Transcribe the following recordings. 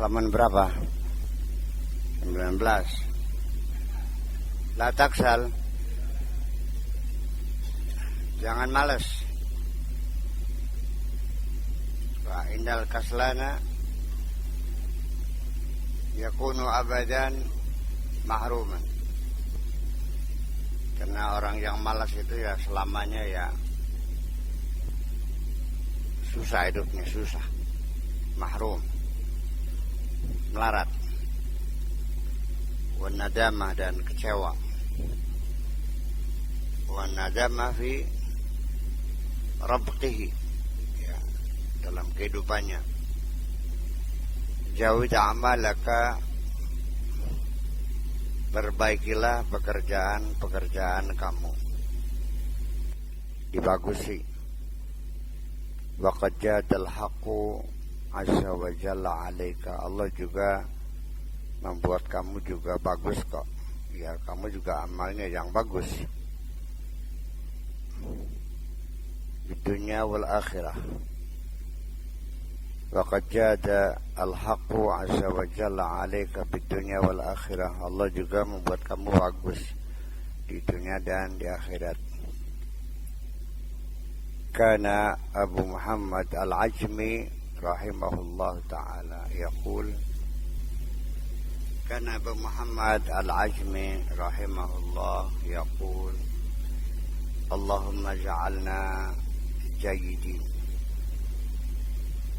halaman berapa? 19. La taksal. Jangan malas. Wa innal kaslana yakunu abadan mahruman. Karena orang yang malas itu ya selamanya ya susah hidupnya, susah, mahrum, melarat, wan nadamah dan kecewa, wan nadamah fi rabtihi, ya, dalam kehidupannya. Jawid amalaka, perbaikilah pekerjaan kamu, dibagusi. Waqad jadal haqqu azza wa jalla 'alaika. Allah juga membuat kamu juga bagus kok. Ya, kamu juga amalnya yang bagus. Di dunia wal akhirah. Waqad jada al-haqqu azza wa jalla 'alaika fid dunya wal akhirah. Allah juga membuat kamu bagus di dunia dan di akhirat. Kana Abu Muhammad Al-Ajmi rahimahullah ta'ala yaqul, Kana Abu Muhammad Al-Ajmi rahimahullah yaqul, Allahumma ja'alna jayyidin.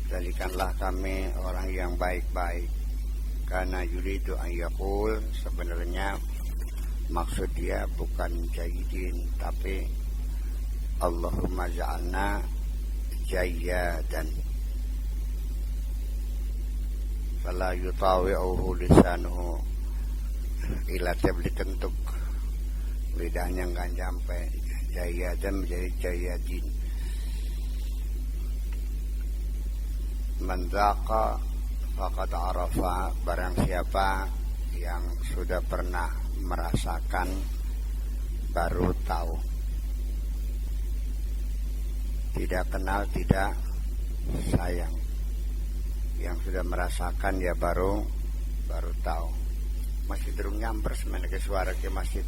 Jadikanlah kami orang yang baik-baik. Karena yuridu an yaqul, sebenarnya maksud dia bukan jayyidin, tapi Allahumma ja'alna jayyadan. Fala yutawi'uhu lisanuhu ila tabli kentuk, lidahnya enggak sampai jayyadan menjadi jayyadin. Man dhaqa faqad arafa, barang siapa yang sudah pernah merasakan baru tahu. Tidak kenal tidak sayang. Yang sudah merasakan ya baru tahu. Masih durung nyamper semeneh ke suara ke masih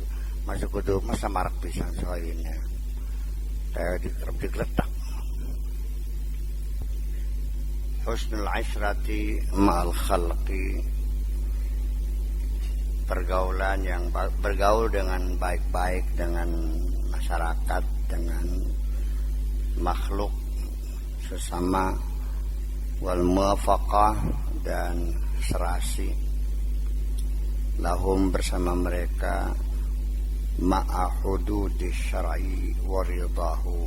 kudu masa marak pisan soalnya. Kayak dikletak. Husnul ishrati ma'al khalqi, pergaulan yang bergaul dengan baik-baik dengan masyarakat, dengan makhluk sesama, wal muwafaqah dan serasi, lahum bersama mereka, ma'a hududi syar'i wa ridahu,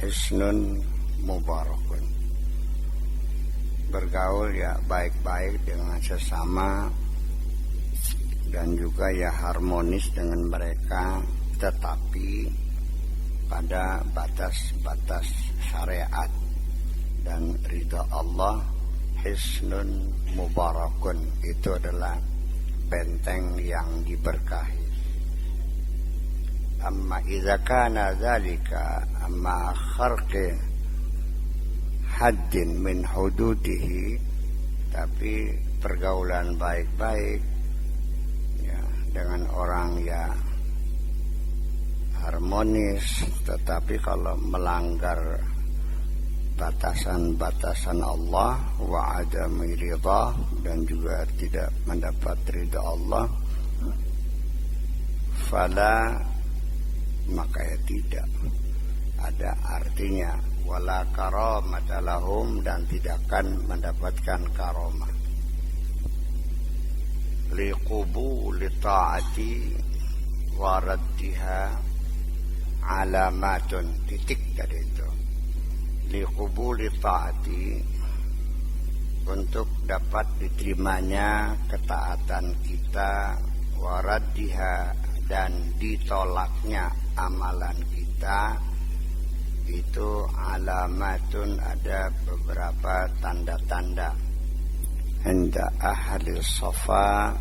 hisnun mubarakun. Bergaul ya baik-baik dengan sesama dan juga ya harmonis dengan mereka, tetapi pada batas-batas syariat dan ridha Allah. Hisnun mubarakun, itu adalah benteng yang diberkahi. Amma idza kana dzalika amma kharqi haddin min hududihi, tapi pergaulan baik-baik ya, dengan orang ya harmonis, tetapi kalau melanggar batasan-batasan Allah wa adami ridha, dan juga tidak mendapat ridha Allah, fala, maka ya tidak ada artinya, wala karamata lahum, dan tidak akan mendapatkan karamah. Liqubuli ta'ati wa raddiha alamatun, titik dari itu. Liqubuli ta'ati, untuk dapat diterimanya ketaatan kita, waraddiha, dan ditolaknya amalan kita, itu alamatun, ada beberapa tanda-tanda. Inda ahli safa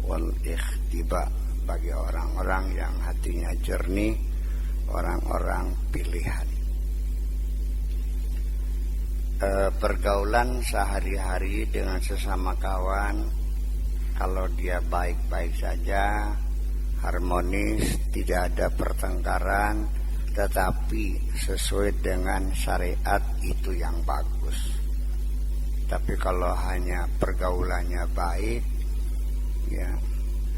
wal ikhtiba, bagi orang-orang yang hatinya jernih, orang-orang pilihan. pergaulan sehari-hari dengan sesama kawan, kalau dia baik-baik saja, harmonis, tidak ada pertengkaran, tetapi sesuai dengan syariat, itu yang bagus. Tapi kalau hanya pergaulannya baik, ya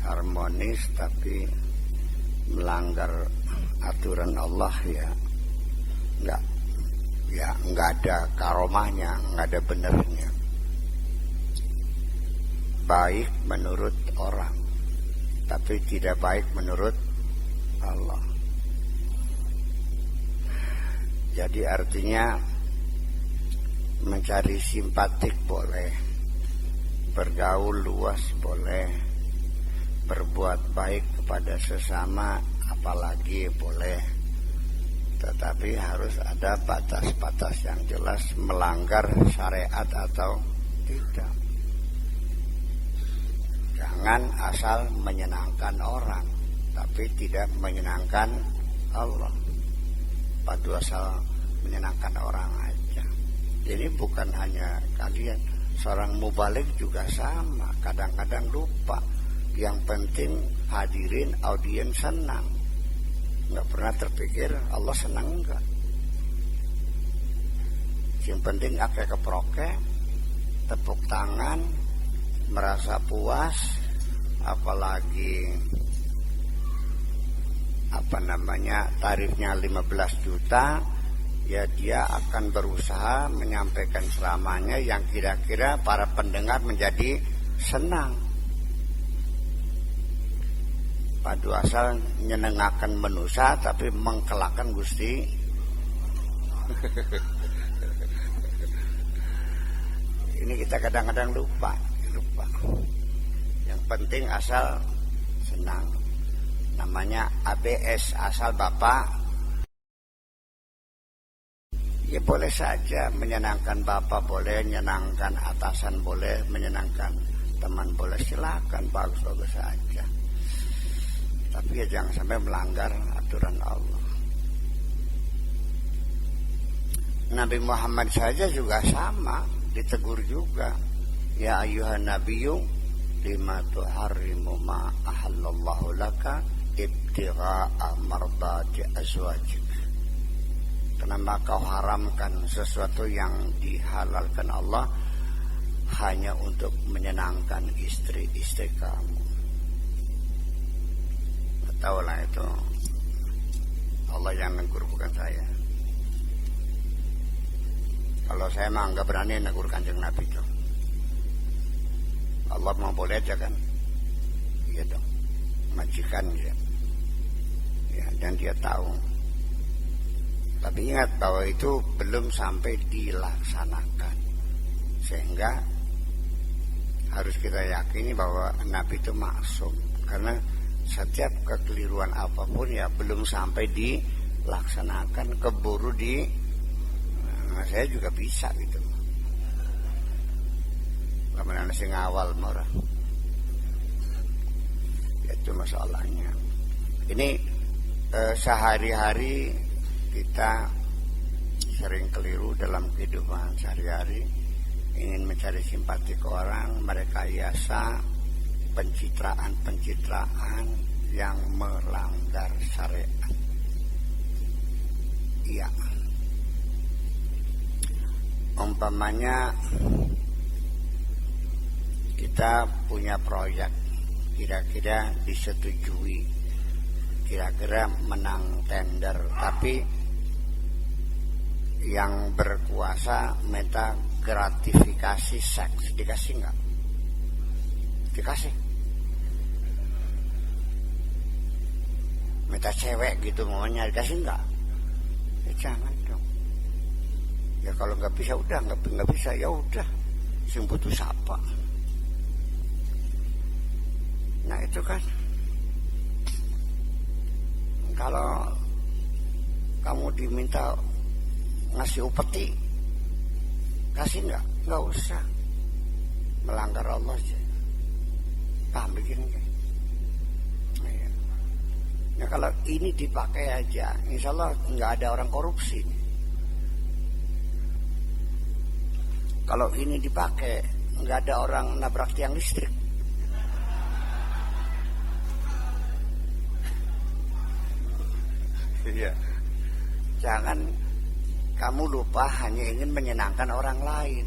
harmonis, tapi melanggar aturan Allah, ya nggak ada karomahnya, nggak ada benernya. Baik menurut orang, tapi tidak baik menurut Allah. Jadi artinya mencari simpatik boleh, bergaul luas boleh, berbuat baik kepada sesama apalagi boleh, tetapi harus ada batas-batas yang jelas, melanggar syariat atau tidak. Jangan asal menyenangkan orang tapi tidak menyenangkan Allah. Padu asal menyenangkan orang aja. Ini bukan hanya kalian, seorang mubalik juga sama, kadang-kadang lupa. Yang penting hadirin audiens senang. Nggak pernah terpikir Allah senang enggak. Yang penting akeh keproke, tepuk tangan, merasa puas, apalagi tarifnya 15 juta, ya dia akan berusaha menyampaikan ceramahnya yang kira-kira para pendengar menjadi senang. Padu asal nyenengaken manusia tapi mengkelakan Gusti. Ini kita kadang-kadang lupa. Yang penting asal senang. Namanya ABS, asal Bapak. Ya boleh saja menyenangkan Bapak, boleh menyenangkan atasan, boleh menyenangkan teman, boleh, silakan, bagus-bagus saja. Tapi ya jangan sampai melanggar aturan Allah. Nabi Muhammad saja juga sama, ditegur juga. Ya ayyuhan nabiyyu lima tuharrimu ma ahallallahu laka ibtigha'a mardati azwajik. Kenapa kau haramkan sesuatu yang dihalalkan Allah hanya untuk menyenangkan istri-istri kamu? Tahu lah itu, Allah yang negur, bukan saya. Kalau saya mah nggak berani negur Kanjeng Nabi itu. Allah mau boleh aja kan? Iya dong, majikan dia. Ya, dan dia tahu. Tapi ingat bahwa itu belum sampai dilaksanakan, sehingga harus kita yakini bahwa Nabi itu maksum, karena setiap kekeliruan apapun ya belum sampai dilaksanakan, keburu saya juga bisa gitu. Kemudian sing awal murah. Itu masalahnya. Ini sehari-hari kita sering keliru dalam kehidupan sehari-hari, ingin mencari simpati ke orang, merekayasa pencitraan yang melanggar syariat. Iya. Umpamanya kita punya proyek, kira-kira disetujui, kira-kira menang tender, tapi yang berkuasa minta gratifikasi seks, dikasih nggak? Dikasih. Minta cewek gitu maunya, dikasih nggak? Ya jangan dong. Ya kalau nggak bisa udah nggak bisa, ya udah. Sing butuh siapa? Nah itu kan, kalau kamu diminta ngasih upeti, kasih nggak? Nggak usah. Melanggar Allah aja. Paham bikin kan? Nah kalau ini dipakai aja, insya Allah nggak ada orang korupsi. Kalau ini dipakai, nggak ada orang nabrak tiang listrik. Iya. Jangan kamu lupa hanya ingin menyenangkan orang lain.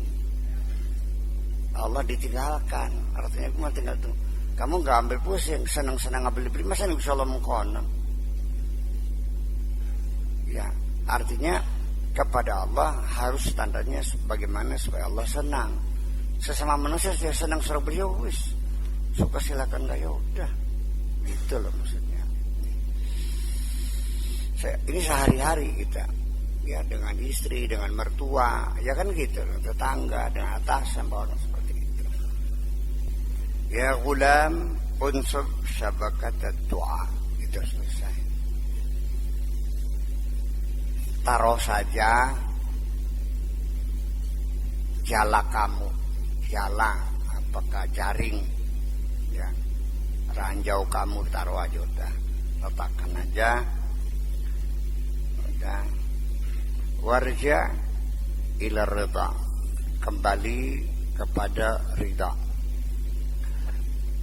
Allah ditinggalkan. Artinya kamu tinggal tuh. Kamu nggak ambil pusing, senang-senang ambil beli, masa nih bisa Allah mengkono? Ya, artinya kepada Allah harus standarnya bagaimana supaya Allah senang. Sesama manusia saya senang suruh beliau, wis suka silakan, nggak ya udah, gitu loh maksudnya. Ini sehari-hari kita, ya dengan istri, dengan mertua, ya kan gitu, tetangga, dengan atasan, orang seperti itu. Ya gulam, unsub syabakat doa, itu selesai. Taruh saja jala kamu, jala apakah jaring, ya ranjau kamu taruh aja udah, letakkan aja. Warja ila ridha, kembali kepada ridha.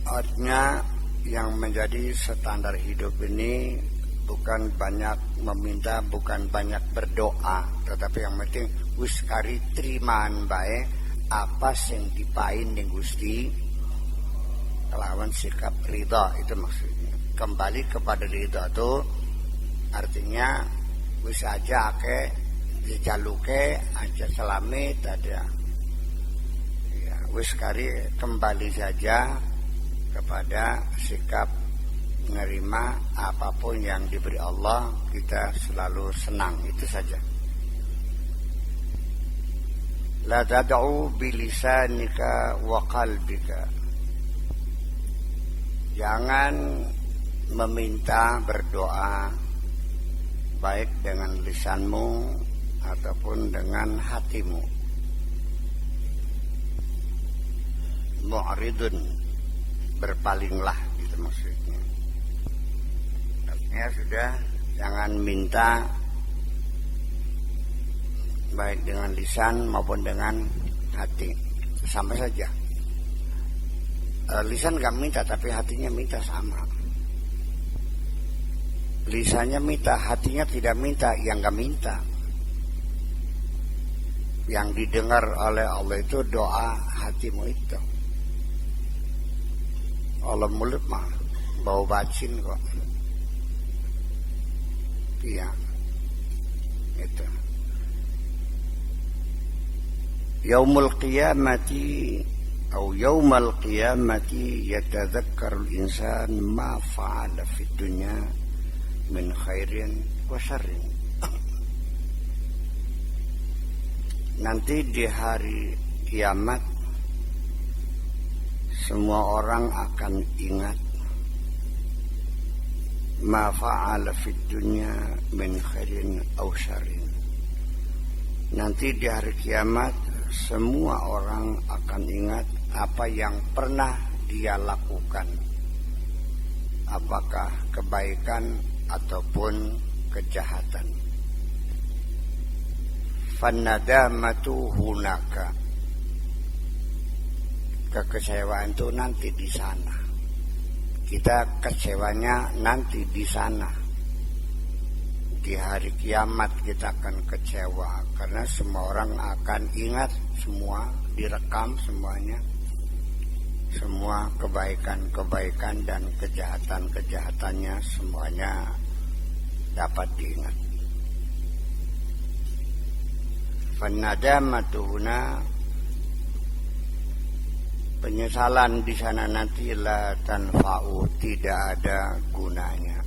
Artinya yang menjadi standar hidup ini bukan banyak meminta, bukan banyak berdoa, tetapi yang penting wis kari terimaan bae apa sing dipain ning Gusti kelawan sikap ridha. Itu maksudnya kembali kepada ridha itu artinya wis aja ake dijaluke aja selamit ada, ya wis kari kembali saja kepada sikap menerima apapun yang diberi Allah, kita selalu senang, itu saja. La tad'u bilisanika wa qalbika, jangan meminta berdoa baik dengan lisanmu ataupun dengan hatimu. Mu'ridun, berpalinglah, gitu maksudnya. Artinya sudah, jangan minta baik dengan lisan maupun dengan hati, sama saja. Lisan gak minta tapi hatinya minta, sama. Lisannya minta, hatinya tidak minta, yang gak minta. Yang didengar oleh Allah itu doa hatimu itu. Allah mulut mah bau bacin kok. Iya, itu. Yaumul qiyamati atau yaumal qiyamati yatadzakkarul insan ma fa'ala fid dunya min khairin wa syarrin. Nanti di hari kiamat semua orang akan ingat ma fa'ala fid dunya min khairin aw syarrin. Nanti di hari kiamat semua orang akan ingat apa yang pernah dia lakukan, apakah kebaikan ataupun kejahatan. Fannadamatu hunaka, kekecewaan itu nanti di sana. Kita kecewanya nanti di sana. Di hari kiamat kita akan kecewa karena semua orang akan ingat, semua direkam semuanya, semua kebaikan-kebaikan dan kejahatan-kejahatannya semuanya dapat diingat. Fannadamatu huna, penyesalan di sana nanti la tanfa'u, tidak ada gunanya.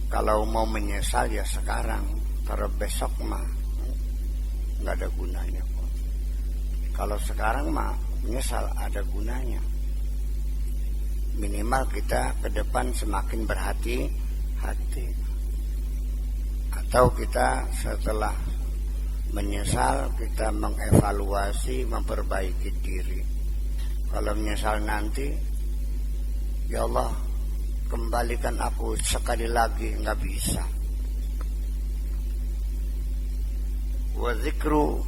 Kalau mau menyesal ya sekarang, kalau besok mah nggak ada gunanya kok. Kalau sekarang mah menyesal ada gunanya. Minimal kita ke depan semakin berhati-hati. Atau kita setelah menyesal kita mengevaluasi, memperbaiki diri. Kalau menyesal nanti, ya Allah kembalikan aku sekali lagi, nggak bisa. Wa dzikru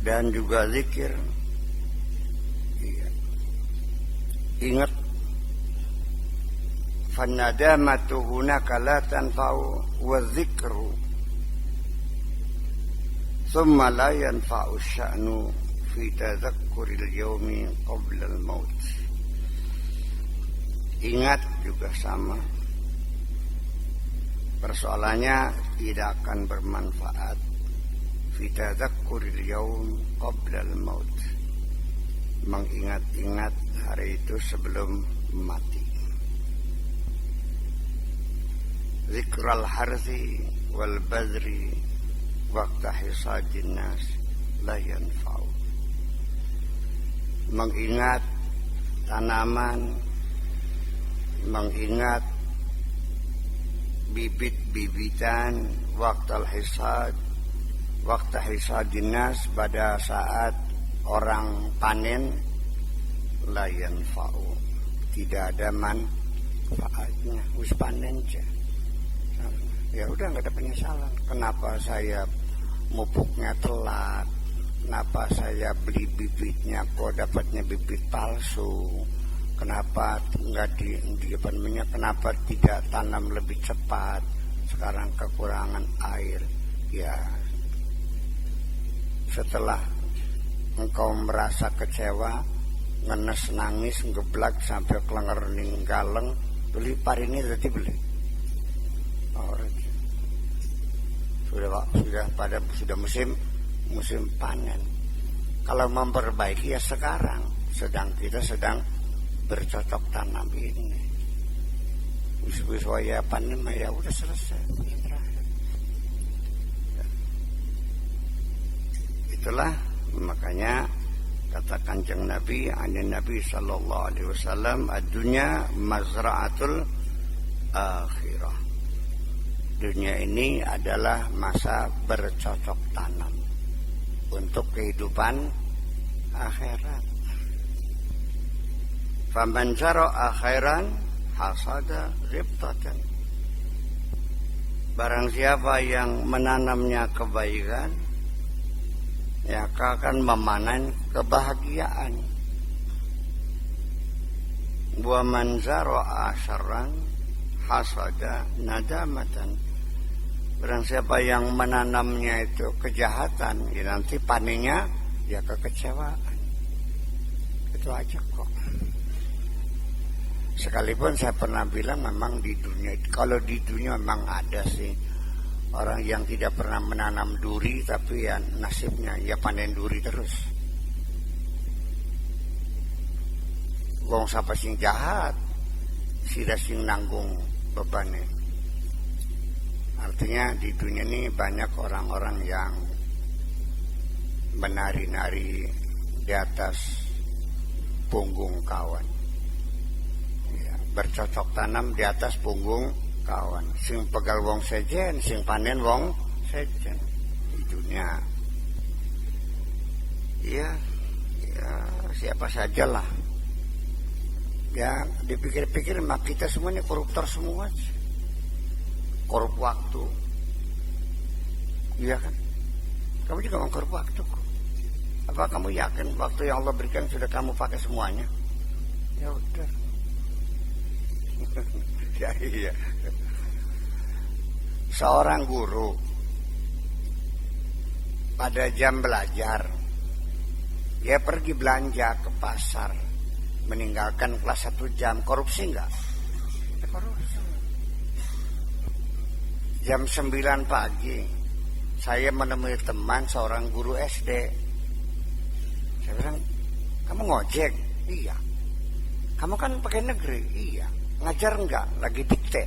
dan juga zikir. Iya. Ingat, fannadamatu hunaka la tanfa'u wa dzikru thumma la yanfa'u sya'nu fi tadhakkuril yaumi qabla al-maut. Ingat juga sama, persoalannya tidak akan bermanfaat fi tadhakkuril yaum qabla al-maut, mengingat-ingat hari itu sebelum mati. Zikral harzi wal badri waqta hisadin nas la yanfa'u. Mengingat tanaman, mengingat bibit-bibitan waqtal hisad, waqta hisadin nas, pada saat orang panen, la yanfa'u, tidak ada manfaatnya. Wis panen aja, ya udah nggak ada penyesalan. Kenapa saya mupuknya telat? Kenapa saya beli bibitnya kok dapatnya bibit palsu? Kenapa nggak kenapa tidak tanam lebih cepat? Sekarang kekurangan air. Ya, setelah engkau merasa kecewa, ngenes nangis, ngeblak sampai kelenger ninggaleng, beli parini tadi beli. Oh, sudah musim panen. Kalau memperbaiki ya sekarang, kita sedang bercocok tanam ini. Wis waya panen ya udah selesai. Itulah makanya kata Kanjeng Nabi, Nabi sallallahu alaihi wasallam, ad-dunya mazra'atul akhirah. Dunia ini adalah masa bercocok tanam untuk kehidupan akhirat. Faman zara'a khairan hasada ribtatan. Barang siapa yang menanamnya kebaikan, ya akan memanen kebahagiaan. Wa man zara'a syarran hasada nadamatan. Barang siapa yang menanamnya itu kejahatan, ya nanti panennya ya kekecewaan. Itu aja kok. Sekalipun saya pernah bilang memang di dunia, kalau di dunia memang ada sih orang yang tidak pernah menanam duri, tapi ya nasibnya ya panen duri terus. Wong sapa sing jahat, sira sing nanggung bebannya. Artinya di dunia ini banyak orang-orang yang menari-nari di atas punggung kawan, ya, bercocok tanam di atas punggung kawan. Sing pegal wong sejen, sing panen wong sejen di dunia. Ya siapa sajalah. Ya dipikir-pikir mak kita semua ini koruptor semua. Korup waktu. Iya kan? Kamu juga mengkorup waktu kok. Apa kamu yakin waktu yang Allah berikan sudah kamu pakai semuanya? Ya udah. Ya iya. Seorang guru pada jam belajar, dia pergi belanja ke pasar, meninggalkan kelas 1 jam. Korupsi enggak? Korupsi. Jam 9 pagi saya menemui teman seorang guru SD. Saya bilang, kamu ngojek? Iya. Kamu kan pakai negeri? Iya. Ngajar enggak? Lagi dikte.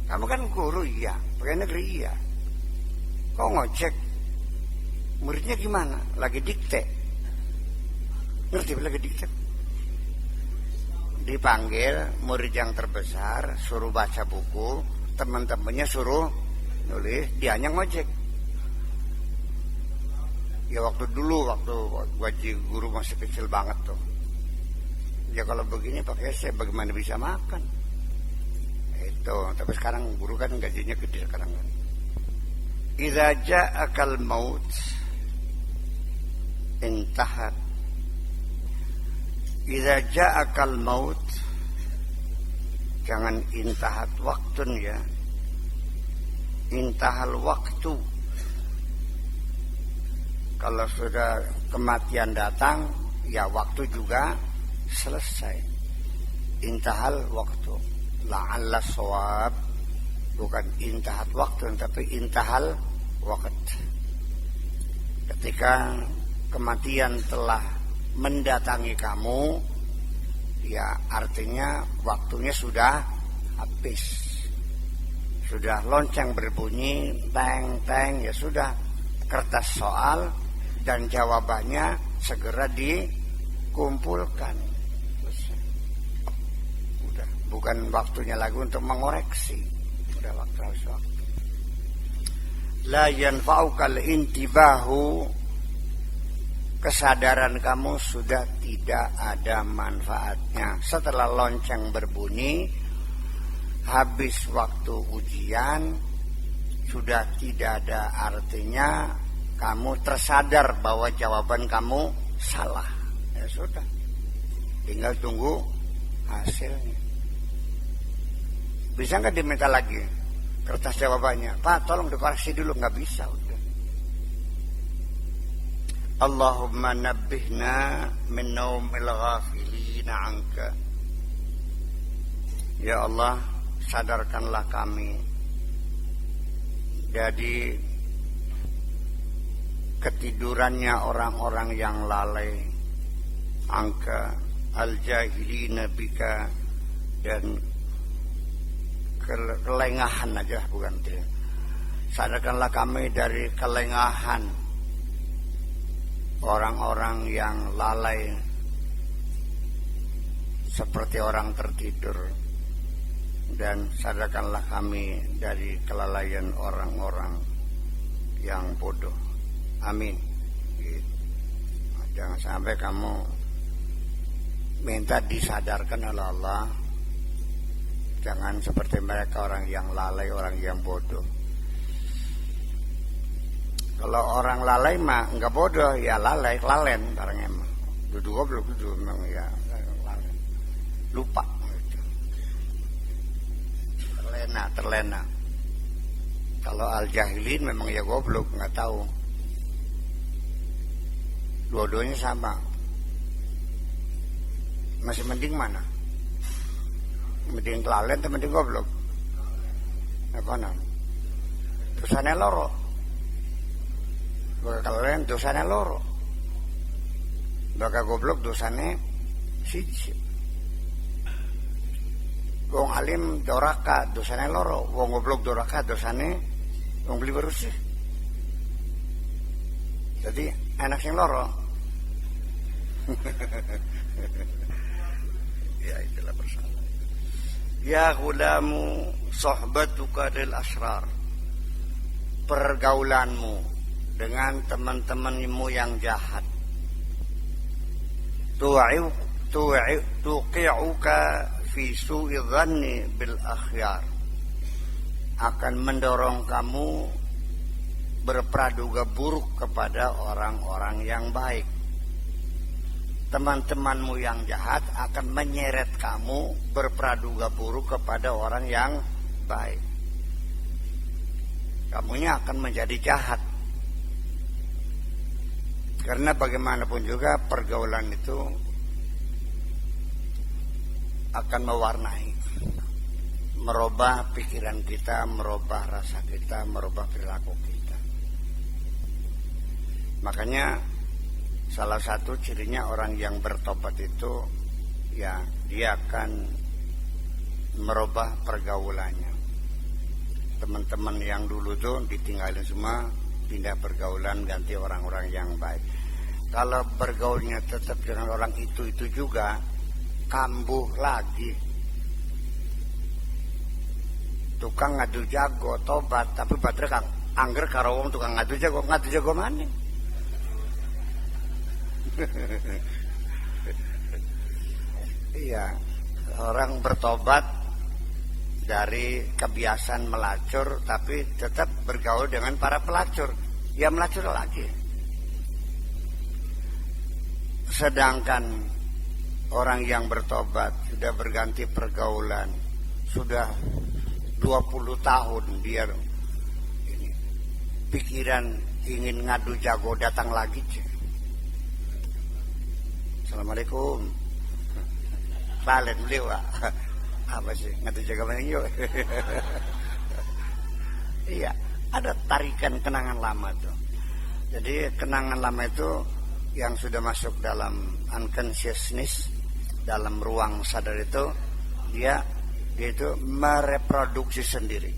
Kamu kan guru? Iya. Pakai negeri? Iya. Kok ngojek? Muridnya gimana? Lagi dikte. Ngerti lagi dikte? Dipanggil murid yang terbesar, suruh baca buku, teman-temannya suruh nulis, dianya ngojek. Ya waktu gaji guru masih kecil banget tuh. Ya kalau begini pakai saya bagaimana bisa makan? Itu, tapi sekarang guru kan gajinya gede sekarang kan. idza ja'akal maut intahat. Idza ja'akal maut, jangan intahat waktun ya, intahal waktu. Kalau sudah kematian datang, ya waktu juga selesai. Intahal waktu. La'alla shawab, bukan intahat waktu, tapi intahal waqt. Ketika kematian telah mendatangi kamu, ya artinya waktunya sudah habis. Sudah lonceng berbunyi, teng teng, ya sudah, kertas soal dan jawabannya segera dikumpulkan. Udah, bukan waktunya lagi untuk mengoreksi. Udah waktu. La yanfa'ukal intibahu, kesadaran kamu sudah tidak ada manfaatnya. Setelah lonceng berbunyi, habis waktu ujian, sudah tidak ada artinya kamu tersadar bahwa jawaban kamu salah. Ya sudah, tinggal tunggu hasilnya. Bisa nggak diminta lagi kertas jawabannya? Pak, tolong dikoreksi dulu. Nggak bisa, udah. Allahumma nabbihna min naumil ghafilina anka. Ya Allah, sadarkanlah kami dari ketidurannya orang-orang yang lalai, angka al-jahilina bika, dan kelengahan aja, bukan tidak. Sadarkanlah kami dari kelengahan orang-orang yang lalai seperti orang tertidur, dan sadarkanlah kami dari kelalaian orang-orang yang bodoh. Amin. Jangan sampai kamu minta disadarkan oleh Allah. Jangan seperti mereka, orang yang lalai, orang yang bodoh. Kalau orang lalai mah enggak bodoh, ya lalai, lalen barangnya mah. Duduk goblok itu memang ya lalen. Lupa. Terlena. Kalau al-jahilin memang ya goblok, enggak tahu. Dua-duanya sama. Masih mending mana? Mending kelalen atau mending goblok? Apa namanya? Dosanya loro. Baka kelalen dosanya loro. Baka goblok dosanya siji. Wong alim doraka dosanya loro. Wong goblok doraka dosanya wong beli bersih. Jadi enak yang loro. Ya itulah persoalan. Ya ghulamu sohbatuka lil asrar, pergaulanmu dengan teman-temanmu yang jahat, tuqi'uka fi su'i dhanni bil akhyar, akan mendorong kamu berpraduga buruk kepada orang-orang yang baik. Teman-temanmu yang jahat akan menyeret kamu berpraduga buruk kepada orang yang baik. Kamunya akan menjadi jahat. Karena bagaimanapun juga pergaulan itu akan mewarnai, merubah pikiran kita, merubah rasa kita, merubah perilaku kita. Makanya salah satu cirinya orang yang bertobat itu, ya dia akan merubah pergaulannya. Teman-teman yang dulu tuh ditinggalin semua, pindah pergaulan, ganti orang-orang yang baik. Kalau bergaulnya tetap dengan orang itu juga, kambuh lagi. Tukang ngadu jago tobat, tapi baterai kang angger karo wong tukang ngadu jago mana? Iya, orang bertobat dari kebiasaan melacur, tapi tetap bergaul dengan para pelacur. Ya melacur lagi. Sedangkan orang yang bertobat sudah berganti pergaulan, sudah 20 tahun dia ini pikiran ingin ngadu jago datang lagi. Assalamualaikum. Balen beliau apa sih ngadu jago mana yuk. Iya, ada tarikan kenangan lama tuh. Jadi kenangan lama itu yang sudah masuk dalam unconsciousness, dalam ruang sadar itu, dia itu mereproduksi sendiri,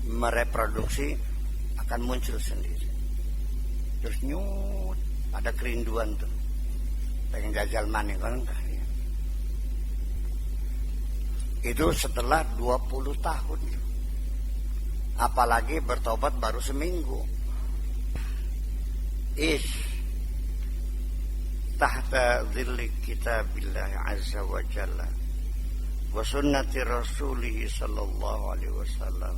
mereproduksi akan muncul sendiri. Terus nyut, ada kerinduan tuh, pengen jajal maning kan? Itu setelah 20 tahun. Apalagi bertobat baru seminggu. Tahta dhilli kitabillah azza wa jalla wa sunnati rasulih sallallahu alaihi wasallam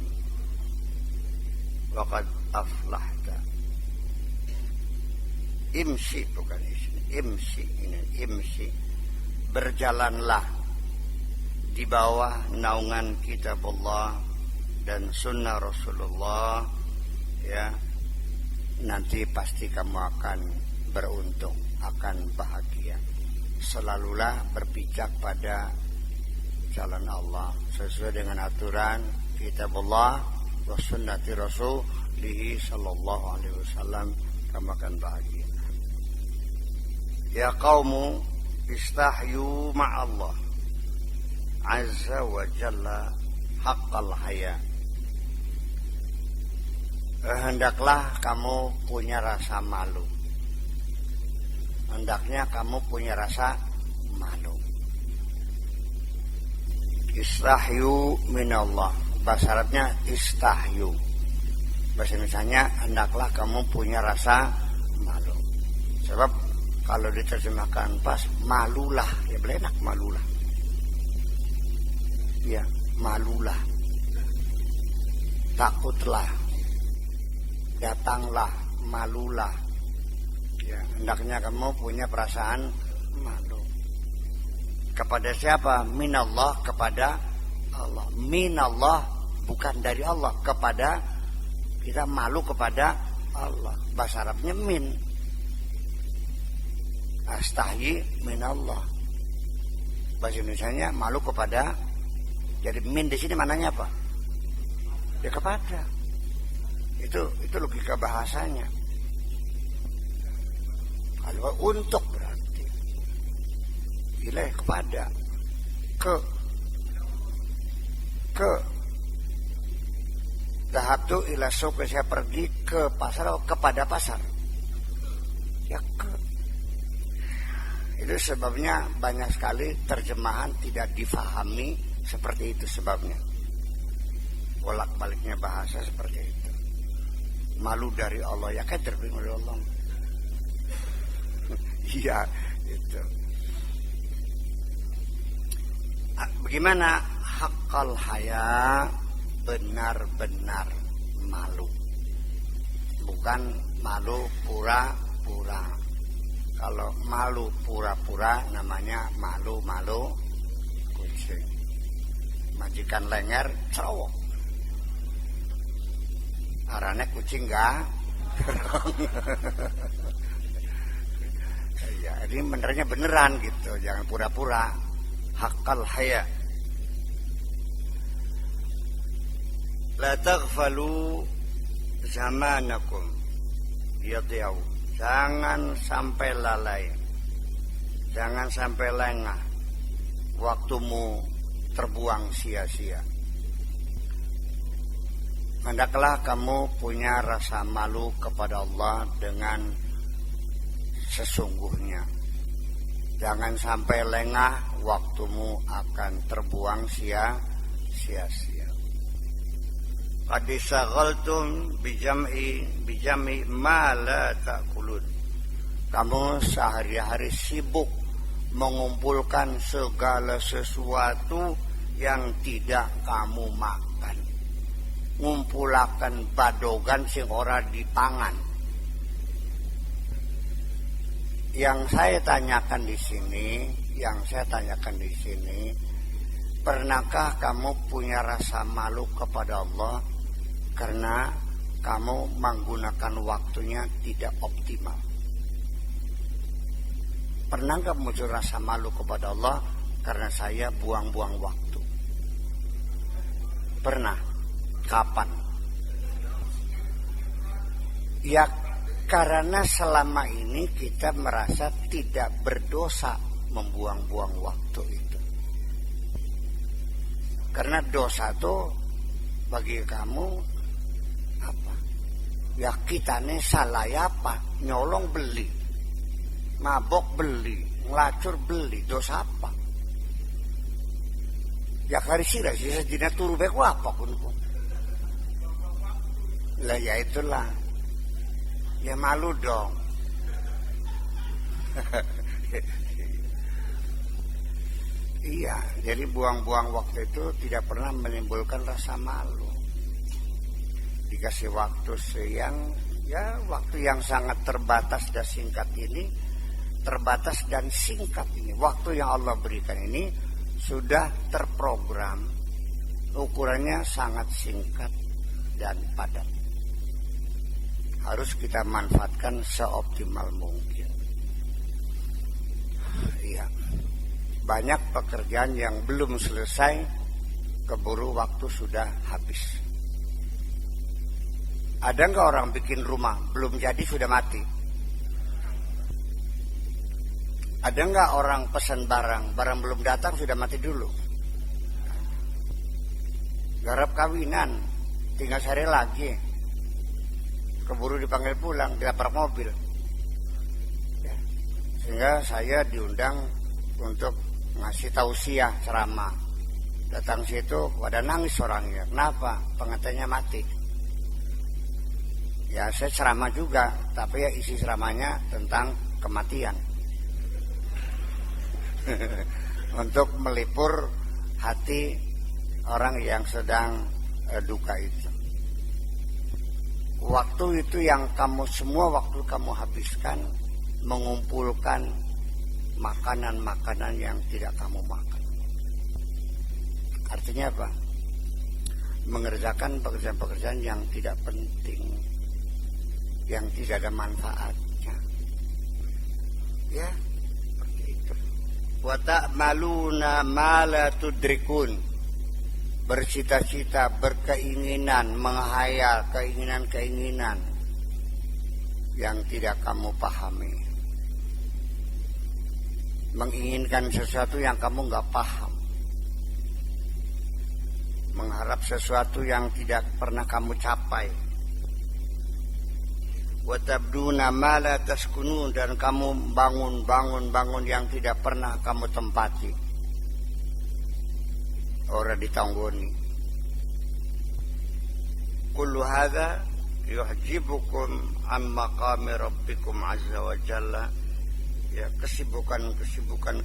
wa qad aflahta. Imsi, bukan imsi, ini imsi. Berjalanlah di bawah naungan kitabullah dan sunnah Rasulullah, ya, nanti pasti kamu akan beruntung, akan bahagia. Selalulah berpijak pada jalan Allah sesuai dengan aturan kitabullah wa sunnati Rasulih sallallahu alaihi wasallam, kamu akan bahagia. Ya qaumu istahyu ma'allah azza wa jalla haqqal haya. Hendaklah kamu punya rasa malu. Hendaknya kamu punya rasa malu. Istahyu minallah, bahasa Arabnya istahyu. Bahasa Indonesianya hendaklah kamu punya rasa malu. Sebab kalau diterjemahkan pas, malulah, ya belenak malulah. Ya, malulah. Takutlah. Datanglah, malulah. Ya, hendaknya kamu punya perasaan malu. Kepada siapa? Minallah, kepada Allah. Minallah, bukan dari Allah. Kepada, kita malu kepada Allah. Bahasa Arabnya min. Astahyi minallah. Bahasa Indonesianya malu kepada. Jadi min di sini mananya apa? Ya kepada. Itu logika bahasanya. Kalau untuk berarti ilaih kepada, ke dhahabtu ila suq, saya pergi ke pasar atau kepada pasar. Ya ke. Itu sebabnya banyak sekali terjemahan tidak difahami seperti itu sebabnya. Bolak-baliknya bahasa seperti itu. Malu dari Allah, ya kan terima dari Allah. Iya, itu. Bagaimana haqqal haya, benar-benar malu. Bukan malu pura-pura. Kalau malu pura-pura namanya malu-malu kucing. Majikan lenger cerowok. Arane kucing enggak. Ya, ini benernya beneran gitu, jangan pura-pura. Haqqal haya. La taghfalu zamanakum yadhi'u. Jangan sampai lalai, jangan sampai lengah, waktumu terbuang sia-sia. Hendaklah kamu punya rasa malu kepada Allah dengan sesungguhnya. Jangan sampai lengah, waktumu akan terbuang sia-sia. Qad syaghaltum bijam'i ma la ta'kulun. Kamu sehari-hari sibuk mengumpulkan segala sesuatu yang tidak kamu makan. Ngumpulaken badogan sing ora dipangan. Yang saya tanyakan di sini, pernahkah kamu punya rasa malu kepada Allah karena kamu menggunakan waktunya tidak optimal? Pernah nggak muncul rasa malu kepada Allah karena saya buang-buang waktu? Pernah. Kapan? Ya karena selama ini kita merasa tidak berdosa membuang-buang waktu itu. Karena dosa itu bagi kamu apa? Ya kitane salah apa? Nyolong beli, mabok beli, ngelacur beli, dosa apa? Ya kari sira sisa dina turu beku apa pun. Lah ya itulah. Ya malu dong. Iya, jadi buang-buang waktu itu tidak pernah menimbulkan rasa malu. Dikasih waktu siang, ya waktu yang sangat terbatas dan singkat ini, waktu yang Allah berikan ini sudah terprogram, ukurannya sangat singkat dan padat. Harus kita manfaatkan seoptimal mungkin. Iya. Banyak pekerjaan yang belum selesai, keburu waktu sudah habis. Ada nggak orang bikin rumah belum jadi sudah mati? Ada nggak orang pesan barang belum datang sudah mati dulu? Garap kawinan, tinggal sehari lagi, keburu dipanggil pulang, dilapar mobil. Ya. Sehingga saya diundang untuk ngasih tausiah ceramah. Datang situ pada nangis orangnya. Kenapa? Pengantinnya mati. Ya saya ceramah juga, tapi ya isi ceramahnya tentang kematian. Untuk melipur hati orang yang sedang duka itu. Waktu itu yang semua waktu kamu habiskan mengumpulkan makanan-makanan yang tidak kamu makan. Artinya apa? Mengerjakan pekerjaan-pekerjaan yang tidak penting, yang tidak ada manfaatnya. Ya, seperti itu. Wa ta'maluna ma la tudrikun. Bercita-cita, berkeinginan, menghayal keinginan-keinginan yang tidak kamu pahami. Menginginkan sesuatu yang kamu nggak paham. Mengharap sesuatu yang tidak pernah kamu capai. Wa tabduna ma la taskunun, dan kamu bangun yang tidak pernah kamu tempati. Ora ditanggoni. Kullu hadza yuhjibukum an maqami rabbikum azza wa jalla. Ya, kesibukan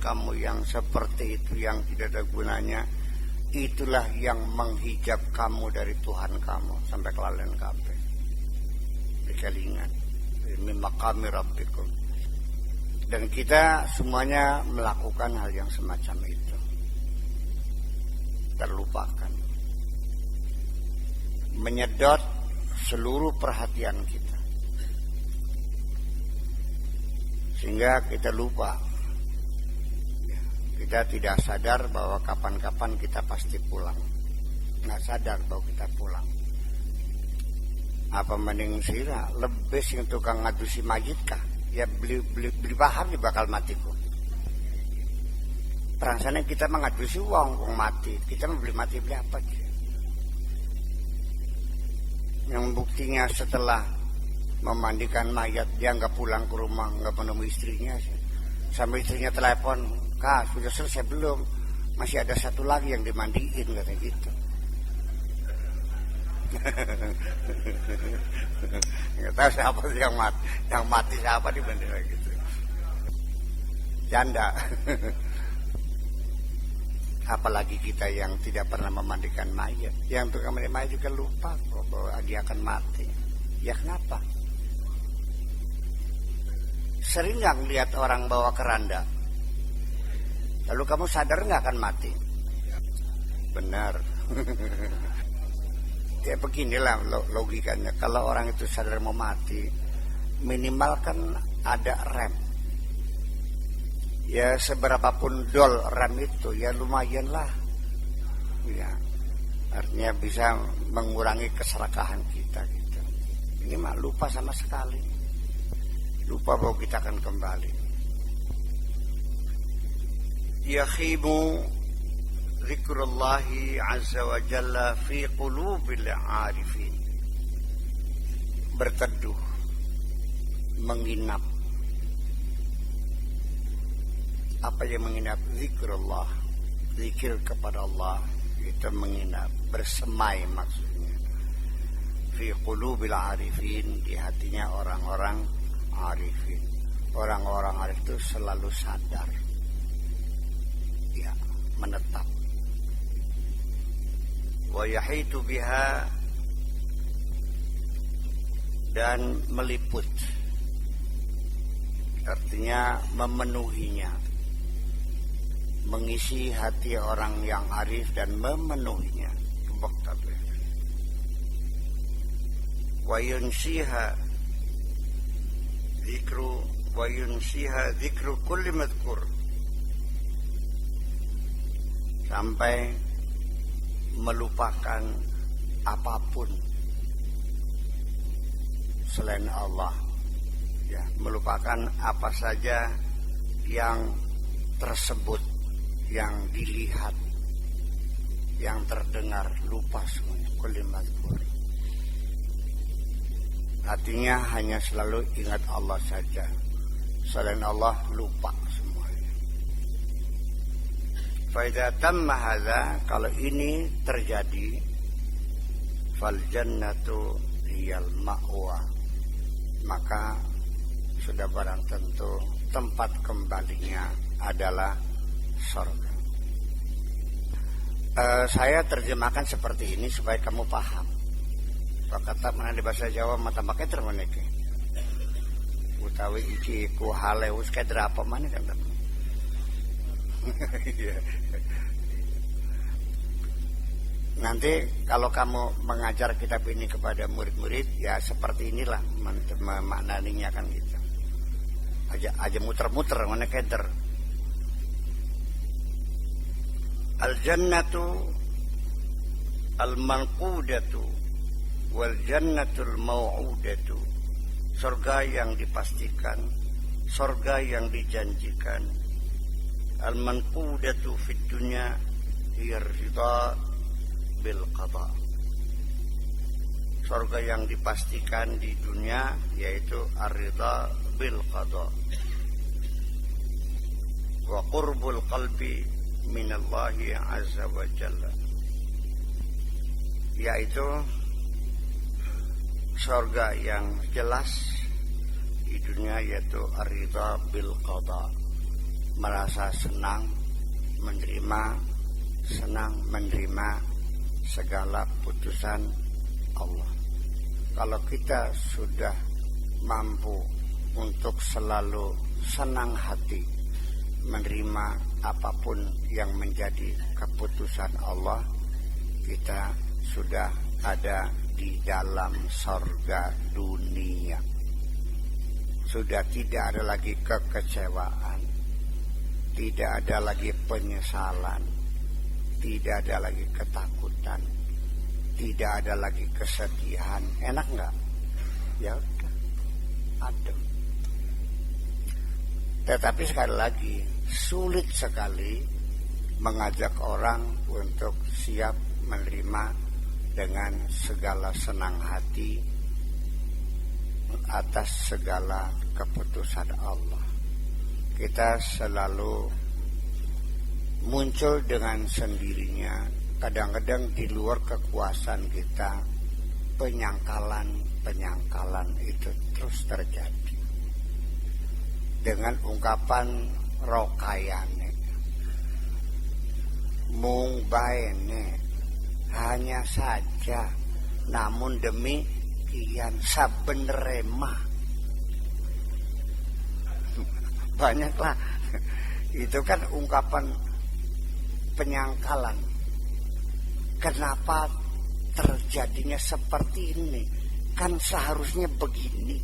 kamu yang seperti itu yang tidak ada gunanya, itulah yang menghijab kamu dari Tuhan kamu sampai kelalen kabeh. Dikelingan min maqami rabbikum. Dan kita semuanya melakukan hal yang semacam itu. Terlupakan, menyedot seluruh perhatian kita, sehingga kita lupa. Kita tidak sadar bahwa kapan-kapan kita pasti pulang. Nggak sadar bahwa kita pulang. Apa mending sira lebih sing tukang ngadusi mayit kah? Ya beli bahan bakal matiku. Perangsane kita mengadusi wong mati, kita mau beli mati beli apa sih? Yang buktinya setelah memandikan mayat dia nggak pulang ke rumah, nggak menemui istrinya sih. Sampai istrinya telepon, "Kak, sudah selesai belum? Masih ada satu lagi yang dimandiin," katanya gitu. Nggak tahu siapa sih yang mati siapa dibanding gitu. Janda. Apalagi kita yang tidak pernah memandikan mayat. Yang tukang mandi mayat juga lupa kok bahwa dia akan mati. Ya kenapa? Sering nggak lihat orang bawa keranda? Lalu kamu sadar nggak akan mati? Benar. Ya beginilah logikanya. Kalau orang itu sadar mau mati, minimal kan ada rem. Ya seberapapun dol rem itu ya lumayan lah. Ya, artinya bisa mengurangi keserakahan kita gitu. Ini mah lupa sama sekali. Lupa bahwa kita akan kembali. Yakhibu zikrullahi azza wa jalla fi qulubil arifin. Berteduh, menginap. Apa yang menginap? Zikrullah, zikir kepada Allah, itu menginap, bersemai maksudnya. Fi qulubil arifin, di hatinya orang-orang arifin. Orang-orang arif itu selalu sadar, ya, menetap. Wa yahitu biha, dan meliput, artinya memenuhinya, mengisi hati orang yang arif dan memenuhinya. Wa yunsiha dzikru kulli madhkur, sampai melupakan apapun selain Allah, ya, melupakan apa saja yang tersebut, yang dilihat, yang terdengar, lupa semuanya. Kulli madhkur, artinya hanya selalu ingat Allah saja, selain Allah lupa semuanya. Fa idza tamma hadza, kalau ini terjadi, fal jannatu hiyal ma'wa, maka sudah barang tentu tempat kembalinya adalah surga. Saya terjemahkan seperti ini supaya kamu paham. Kata mana di bahasa Jawa mata pakai termeneke. Utawi iki ku haleus kayak apa mana kan? Nanti kalau kamu mengajar kitab ini kepada murid-murid, ya seperti inilah memaknainya kan gitu. Aja muter-muter mana keder. Al-jannatu al-manqudatu wal jannatul mau'udatu, surga yang dipastikan, surga yang dijanjikan. Al-manqudatu fid dunya hiya ridha bil qada, surga yang dipastikan di dunia yaitu ar-ridha bil qada. Wa qurbul qalbi minallahi azza wa jalla, yaitu surga yang jelas di dunia yaitu ar-ridha bil qada, merasa senang menerima segala putusan Allah. Kalau kita sudah mampu untuk selalu senang hati menerima apapun yang menjadi keputusan Allah, kita sudah ada di dalam surga dunia. Sudah tidak ada lagi kekecewaan, tidak ada lagi penyesalan, tidak ada lagi ketakutan, tidak ada lagi kesedihan. Enak nggak? Ya udah, adem. Tetapi sekali lagi, sulit sekali mengajak orang untuk siap menerima dengan segala senang hati atas segala keputusan Allah. Kita selalu muncul dengan sendirinya, kadang-kadang di luar kekuasaan kita, penyangkalan itu terus terjadi. Dengan ungkapan rokayane, mung baene hanya saja, namun demikian sabenernya mah banyaklah. Itu kan ungkapan penyangkalan. Kenapa terjadinya seperti ini? Kan seharusnya begini.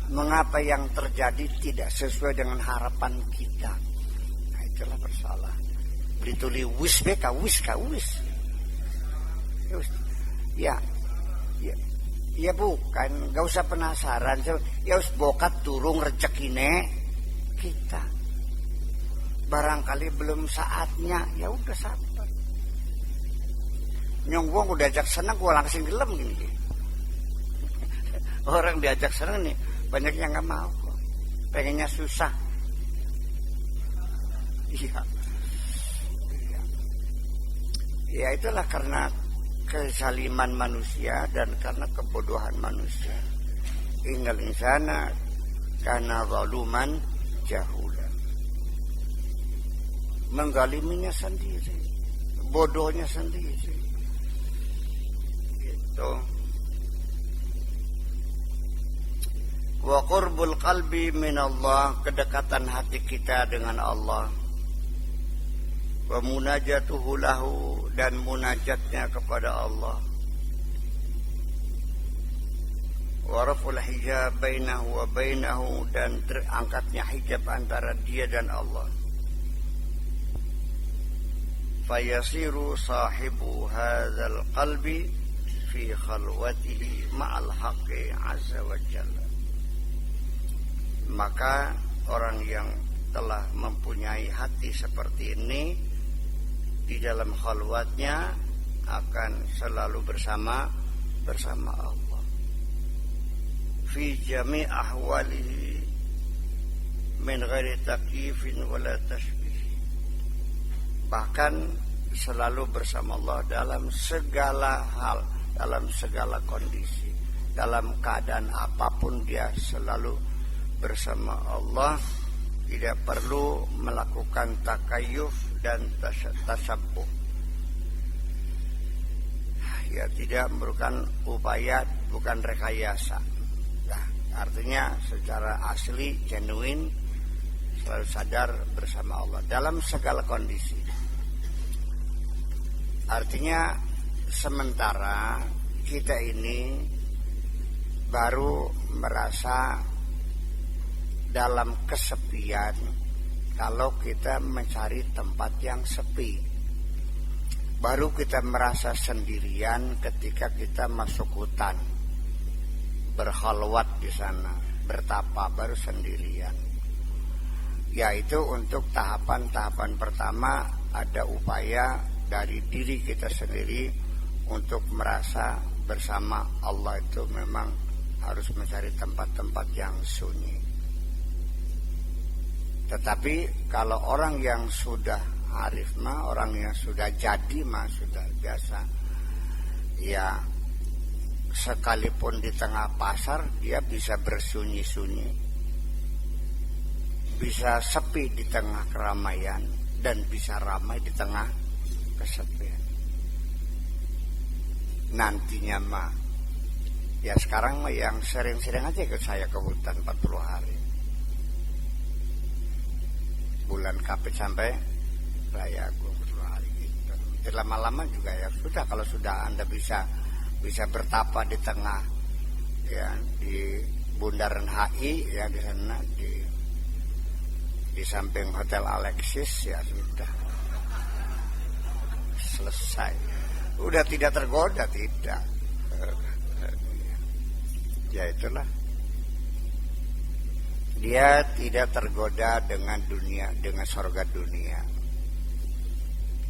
Mengapa yang terjadi tidak sesuai dengan harapan kita? Nah, itulah bersalah. Beli tuli wis beka wis. Ya, ya bukan, gak usah penasaran. Ya us bokat turung rezekine kita. Barangkali belum saatnya, ya udah sabar. Nyong gua udah ajak senang, gua langsung gelem gini. Orang diajak senang nih, banyak yang nggak mau kok. Pengennya susah. Iya. Ya itulah karena kezaliman manusia dan karena kebodohan manusia. Innal insana kana zaluman jahula. Menggaliminnya sendiri, bodohnya sendiri. Gitu. Wa qurbul qalbi minallah, kedekatan hati kita dengan Allah. Wa munajatuhu lahu, dan munajatnya kepada Allah. Wa raful hijab bainahu wa bainahu, dan terangkatnya hijab antara dia dan Allah. Fayasiru sahibu hadzal qalbi fi khalwatihi ma'al haqqi azza wa jalla. Maka orang yang telah mempunyai hati seperti ini di dalam khalwatnya akan selalu bersama Allah fi jami' ahwalihi min ghairi takyifin wala tashbih, bahkan selalu bersama Allah dalam segala hal, dalam segala kondisi, dalam keadaan apapun dia selalu bersama Allah, tidak perlu melakukan takayuf dan tasabbuh. Ya, tidak memerlukan upaya, bukan rekayasa. Nah, artinya secara asli, genuine, selalu sadar bersama Allah dalam segala kondisi. Artinya sementara kita ini baru merasa dalam kesepian kalau kita mencari tempat yang sepi. Baru kita merasa sendirian ketika kita masuk hutan, berkhalwat di sana, bertapa, baru sendirian. Yaitu untuk tahapan-tahapan pertama ada upaya dari diri kita sendiri untuk merasa bersama Allah, itu memang harus mencari tempat-tempat yang sunyi. Tetapi kalau orang yang sudah arif mah, orang yang sudah jadi mah, sudah biasa, ya sekalipun di tengah pasar dia bisa bersunyi-sunyi, bisa sepi di tengah keramaian, dan bisa ramai di tengah kesepian. Nantinya mah, ya sekarang mah yang sering-sering aja ikut saya ke hutan 40 hari. Bulan kapit sampai raya gue 40 hari gitu. Jadi lama-lama juga ya sudah, kalau sudah Anda bisa bertapa di tengah, ya di Bundaran HI, ya di sana di samping Hotel Alexis, ya sudah selesai. Udah tidak tergoda, tidak. Ya itulah. Dia tidak tergoda dengan dunia, dengan surga dunia.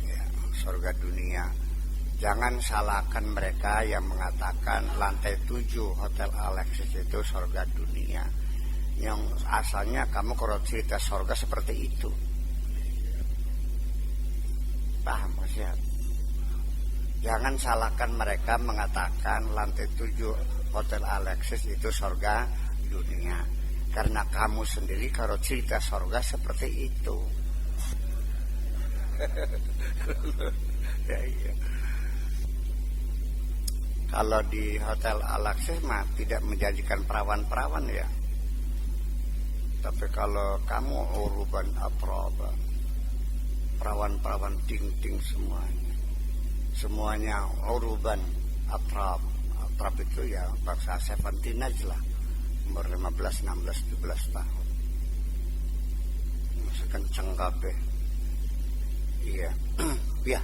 Ya, surga dunia. Jangan salahkan mereka yang mengatakan lantai 7 Hotel Alexis itu surga dunia. Yang asalnya kamu kalau cerita surga seperti itu. Paham maksudnya? Jangan salahkan mereka mengatakan lantai 7 Hotel Alexis itu surga dunia. Karena kamu sendiri kalau cerita surga seperti itu. Ya, iya. Kalau di Hotel Al-Aqsa mah tidak menjanjikan perawan-perawan ya. Tapi kalau kamu uruban aproba, perawan-perawan ting-ting semuanya. Semuanya uruban atrab. Atrab itu ya bangsa 17 aja lah. Umur 15, 16, 17 tahun. Masih kenceng kabeh. Iya. Ya.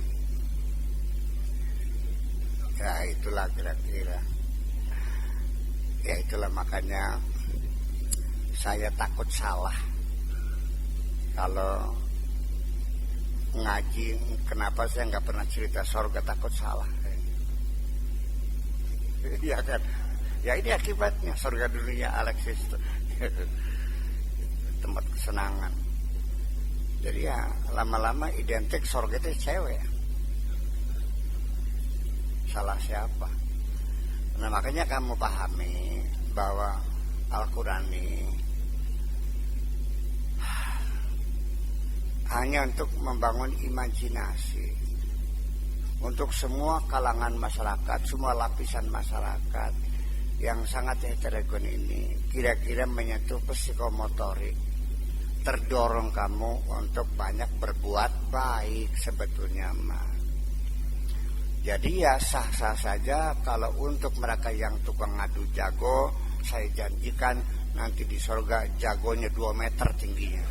Ya itulah kira-kira. Ya itulah makanya saya takut salah kalau ngaji. Kenapa saya nggak pernah cerita surga, takut salah. Iya kan? Ya ini akibatnya surga dunia Alexis tempat kesenangan. Jadi ya lama-lama identik surga itu cewek. Salah siapa? Nah makanya kamu pahami bahwa Al-Quran ini hanya untuk membangun imajinasi untuk semua kalangan masyarakat, semua lapisan masyarakat yang sangat heterogen ini. Kira-kira menyentuh psikomotorik, terdorong kamu untuk banyak berbuat baik sebetulnya mah. Jadi ya sah-sah saja kalau untuk mereka yang tukang ngadu jago, saya janjikan nanti di surga jagonya 2 meter tingginya.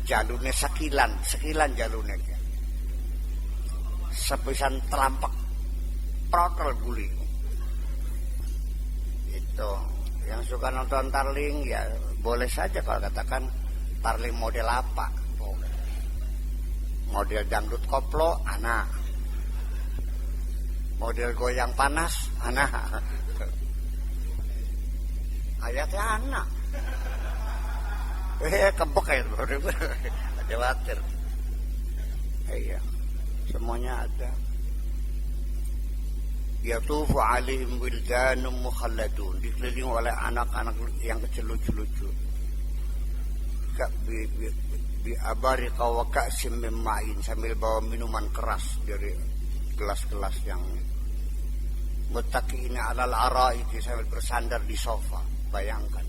Jalurnya sekilan jalurnya. Sepisan telampak protol guli. Itu yang suka nonton tarling ya boleh saja kalau katakan tarling model apa. Model dangdut koplo anak. Model goyang panas anak. Ayatnya anak. Kebek ya khawatir. Iya. Semuanya ada. Yatufu alaihim wildanun mukhalladun, dikelilingi oleh anak-anak yang kecil lucu-lucu. Bi abarika wa ka'sim min ma'in, sambil bawa minuman keras dari gelas-gelas yang muttaqiina 'alal araiki, sambil bersandar di sofa. Bayangkan.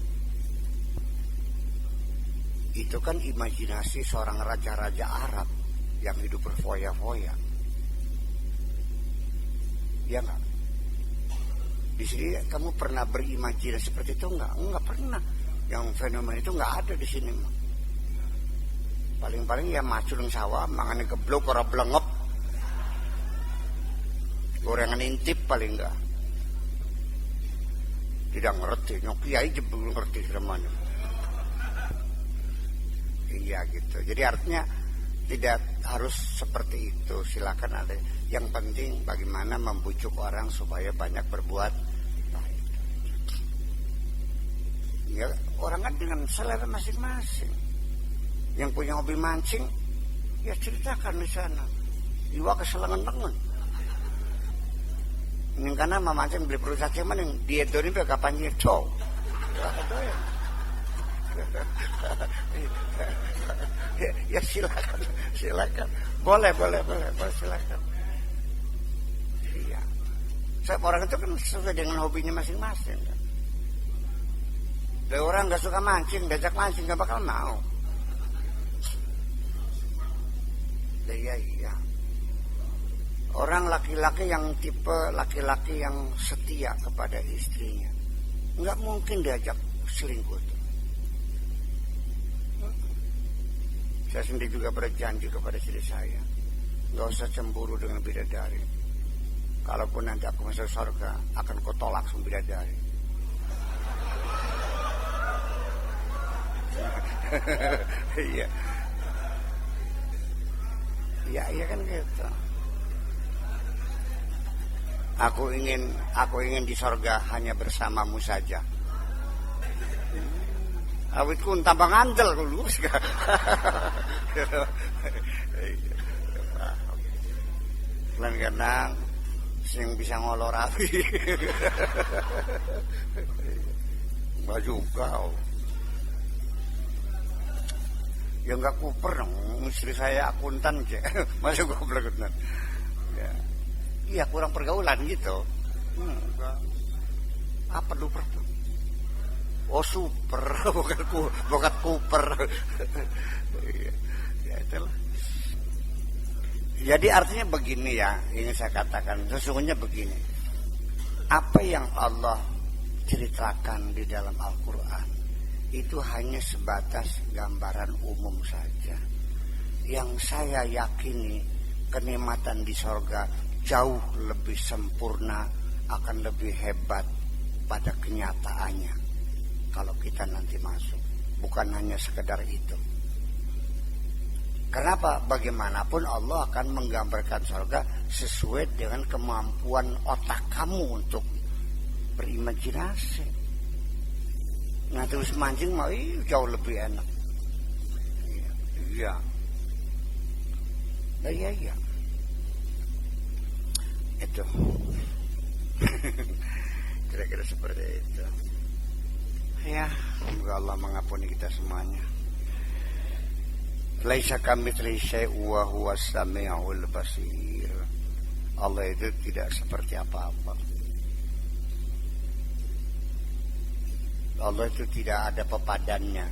Itu kan imajinasi seorang raja-raja Arab yang hidup berfoya-foya. Ya enggak? Di sini kamu pernah berimajinasi seperti itu enggak? Enggak pernah. Yang fenomena itu enggak ada di sini. Paling-paling ya macul sawah, mangan geblok ora blengep. Gorengan intip paling enggak. Tidak ngerti, nyok kiai belum ngerti semana. Iya gitu. Jadi artinya tidak harus seperti itu. Silakan ada. Yang penting bagaimana membujuk orang supaya banyak berbuat baik. Ya, orang kan dengan selera masing-masing. Yang punya hobi mancing, ya ceritakan di sana. Iwa keselengan-lengan. Ini karena memancing beli perusahaan cuman yang dia doni kapan nyedo. Ya silakan. Boleh silakan. Iya. Setiap orang itu kan sesuai dengan hobinya masing-masing kan. Ada orang nggak suka mancing, diajak mancing nggak bakal mau. Iya. Orang laki-laki yang tipe laki-laki yang setia kepada istrinya, nggak mungkin diajak selingkuh. Saya sendiri juga berjanji kepada diri saya, nggak usah cemburu dengan bidadari. Kalaupun nanti aku masuk surga, akan kau tolak semua bidadari. Iya. Iya kan gitu. Aku ingin di surga hanya bersamamu saja. Awitku tambah ngandel dulu. Kadang-kadang sing bisa ngolor api. Enggak juga. Ya enggak kuper dong, istri saya akuntan aja. Masuk goblok akuntan. Ya. Iya kurang pergaulan gitu. Apa luper tuh? Oh super, bukan kuper. Ya itulah. Jadi artinya begini ya, ingin saya katakan sesungguhnya begini. Apa yang Allah ceritakan di dalam Al-Quran itu hanya sebatas gambaran umum saja. Yang saya yakini kenikmatan di sorga jauh lebih sempurna, akan lebih hebat pada kenyataannya kalau kita nanti masuk. Bukan hanya sekedar itu. Kenapa? Bagaimanapun Allah akan menggambarkan sorga sesuai dengan kemampuan otak kamu untuk berimajinasi. Nah terus mancing mau jauh lebih enak. Iya. Iya. Itu. Kira-kira seperti itu. Ya, semoga Allah mengampuni kita semuanya. Laisa kamitslihi syai'un wa huwas samiul basir. Allah itu tidak seperti apa-apa. Allah itu tidak ada pepadannya,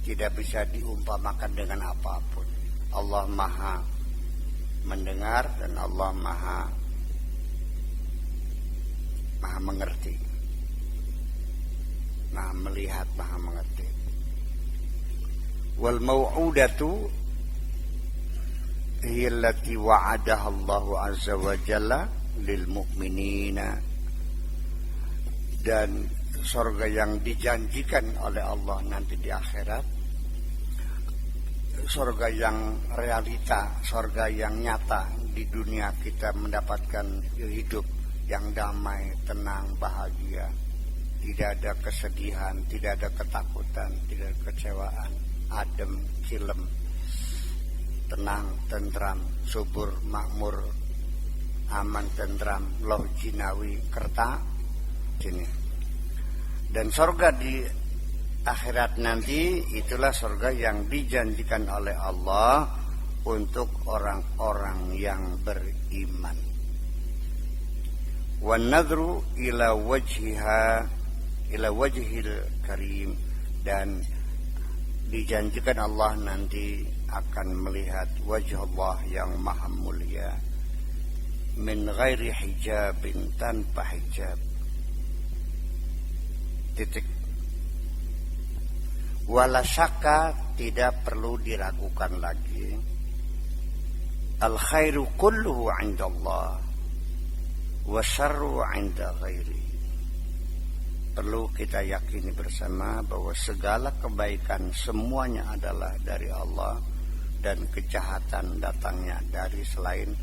tidak bisa diumpamakan dengan apapun. Allah maha mendengar dan Allah maha mengerti, maha melihat, maha mengerti. Wal mau'udatu hiya allati wa'adaha Allahu azza wa jalla lil mu'minina. Dan surga yang dijanjikan oleh Allah nanti di akhirat, surga yang realita, surga yang nyata. Di dunia kita mendapatkan hidup yang damai, tenang, bahagia, tidak ada kesedihan, tidak ada ketakutan, tidak ada kecewaan, adem, cilem, tenang, tentram, subur, makmur, aman, tentram, loh jinawi, kerta sini. Dan surga di akhirat nanti itulah surga yang dijanjikan oleh Allah untuk orang-orang yang beriman. Wan nadru ila wajhil karim, dan dijanjikan Allah nanti akan melihat wajah Allah yang maha mulia, min ghairi hijabin, tanpa hijab. Titik. Wala syakka, tidak perlu diragukan lagi, al khairu kulluhu 'inda Allah wa syarru 'inda ghairi. Perlu kita yakini bersama bahwa segala kebaikan semuanya adalah dari Allah dan kejahatan datangnya dari selain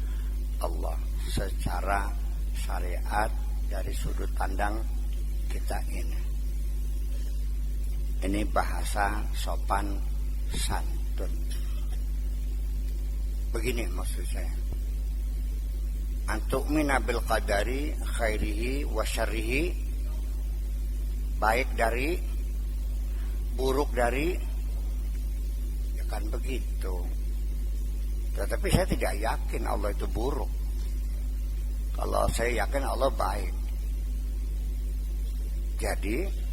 Allah secara syariat dari sudut pandang kita ini. Ini bahasa sopan santun. Begini maksud saya. Antu'mina bil qadari khairihi wa syarrihi, baik dari, buruk dari, ya kan begitu. Tetapi saya tidak yakin Allah itu buruk. Kalau saya yakin Allah baik. Jadi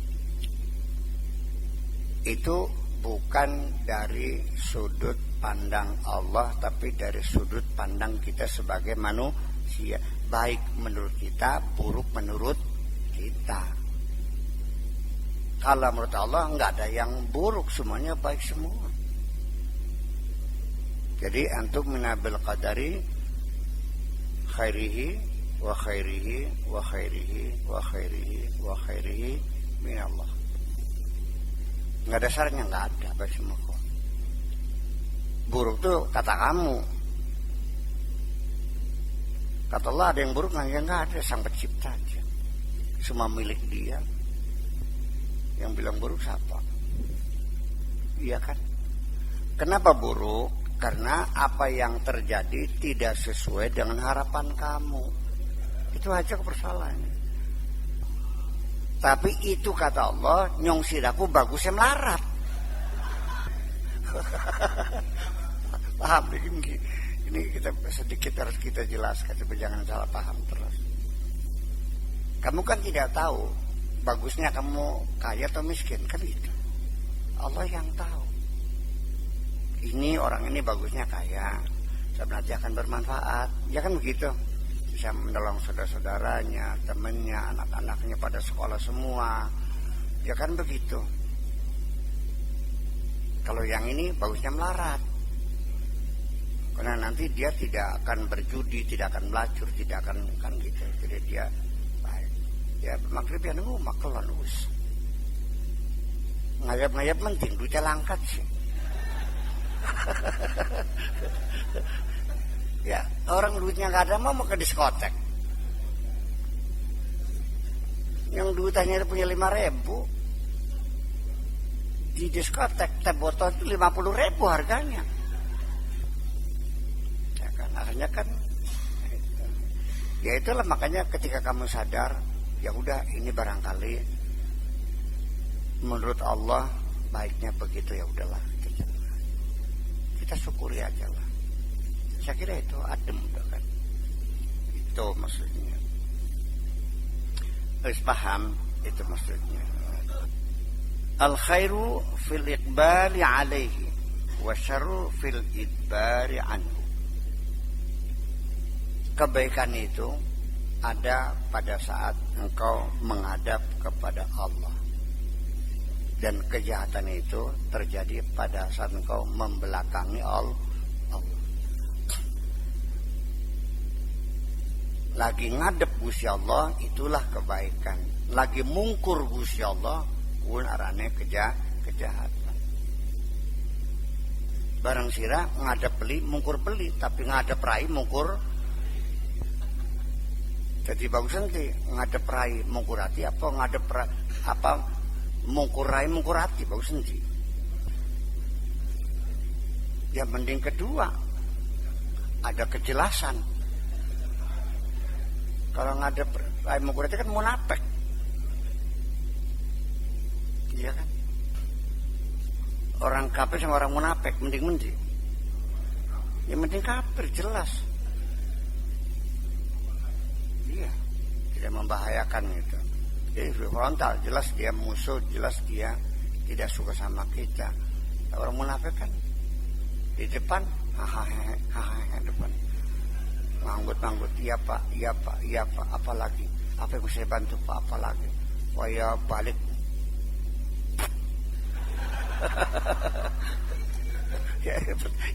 itu bukan dari sudut pandang Allah, tapi dari sudut pandang kita sebagai manusia. Baik menurut kita, buruk menurut kita. Kalau menurut Allah enggak ada yang buruk, semuanya baik semua. Jadi antum minabil qadari khairihi wa khairihi wa khairihi wa khairihi wa khairihi minallah. Nggak ada dasarnya, nggak ada baik semua kok. Buruk tuh kata kamu. Kata Allah ada yang buruk, nggak ada, sang pencipta aja. Semua milik dia. Yang bilang buruk siapa? Iya kan? Kenapa buruk? Karena apa yang terjadi tidak sesuai dengan harapan kamu. Itu aja persoalannya. Tapi itu kata Allah, nyong siraku bagusnya melarat. Paham ini kita sedikit harus kita jelaskan supaya jangan salah paham terus. Kamu kan tidak tahu bagusnya kamu kaya atau miskin, kan gitu. Allah yang tahu. Ini orang ini bagusnya kaya, sebenarnya akan bermanfaat, ya kan begitu. Bisa menolong saudara-saudaranya, temannya, anak-anaknya pada sekolah semua, ya kan begitu. Kalau yang ini bagusnya melarat, karena nanti dia tidak akan berjudi, tidak akan melacur, tidak akan kan gitu. Jadi dia baik. Ya maghrib ya nunggu makelon us. Ngayap-ngayap penting, duitnya langkat sih. Ya orang duitnya nggak ada mau ke diskotek. Yang duitnya punya 5.000 di diskotek teh botol itu 50.000 harganya. Ya kan akhirnya kan. Ya itulah makanya ketika kamu sadar, ya udah ini barangkali menurut Allah baiknya begitu, ya udahlah kita syukuri aja lah. Saya kira itu adem kan. Itu maksudnya. Harus paham itu maksudnya. Al khairu fil iqbali alaihi wa syarru fil idbari anhu. Kebaikan itu ada pada saat engkau menghadap kepada Allah. Dan kejahatan itu terjadi pada saat engkau membelakangi Allah. Lagi ngadep Gusti Allah, itulah kebaikan. Lagi mungkur Gusti Allah, pun arane kejahatan. Barang sira ngadep beli, mungkur beli, tapi ngadep rai mungkur. Jadi bagus nanti ngadep rai mungkur hati apa ngadep apa mungkur rai mungkur hati, bagus nanti. Ya mending kedua, ada kejelasan. Kalau ngadep rai mungkur hati kan munafik. Iya kan? Orang kafir sama orang munafik mending. Ya mending kafir jelas. Iya, tidak membahayakan gitu. Jadi frontal, jelas dia musuh, jelas dia tidak suka sama kita. Orang munafik kan di depan, hahaha depan, nganggut, iya pak, apa lagi? Apa yang bisa saya bantu pak? Apa lagi? Wah ya balik.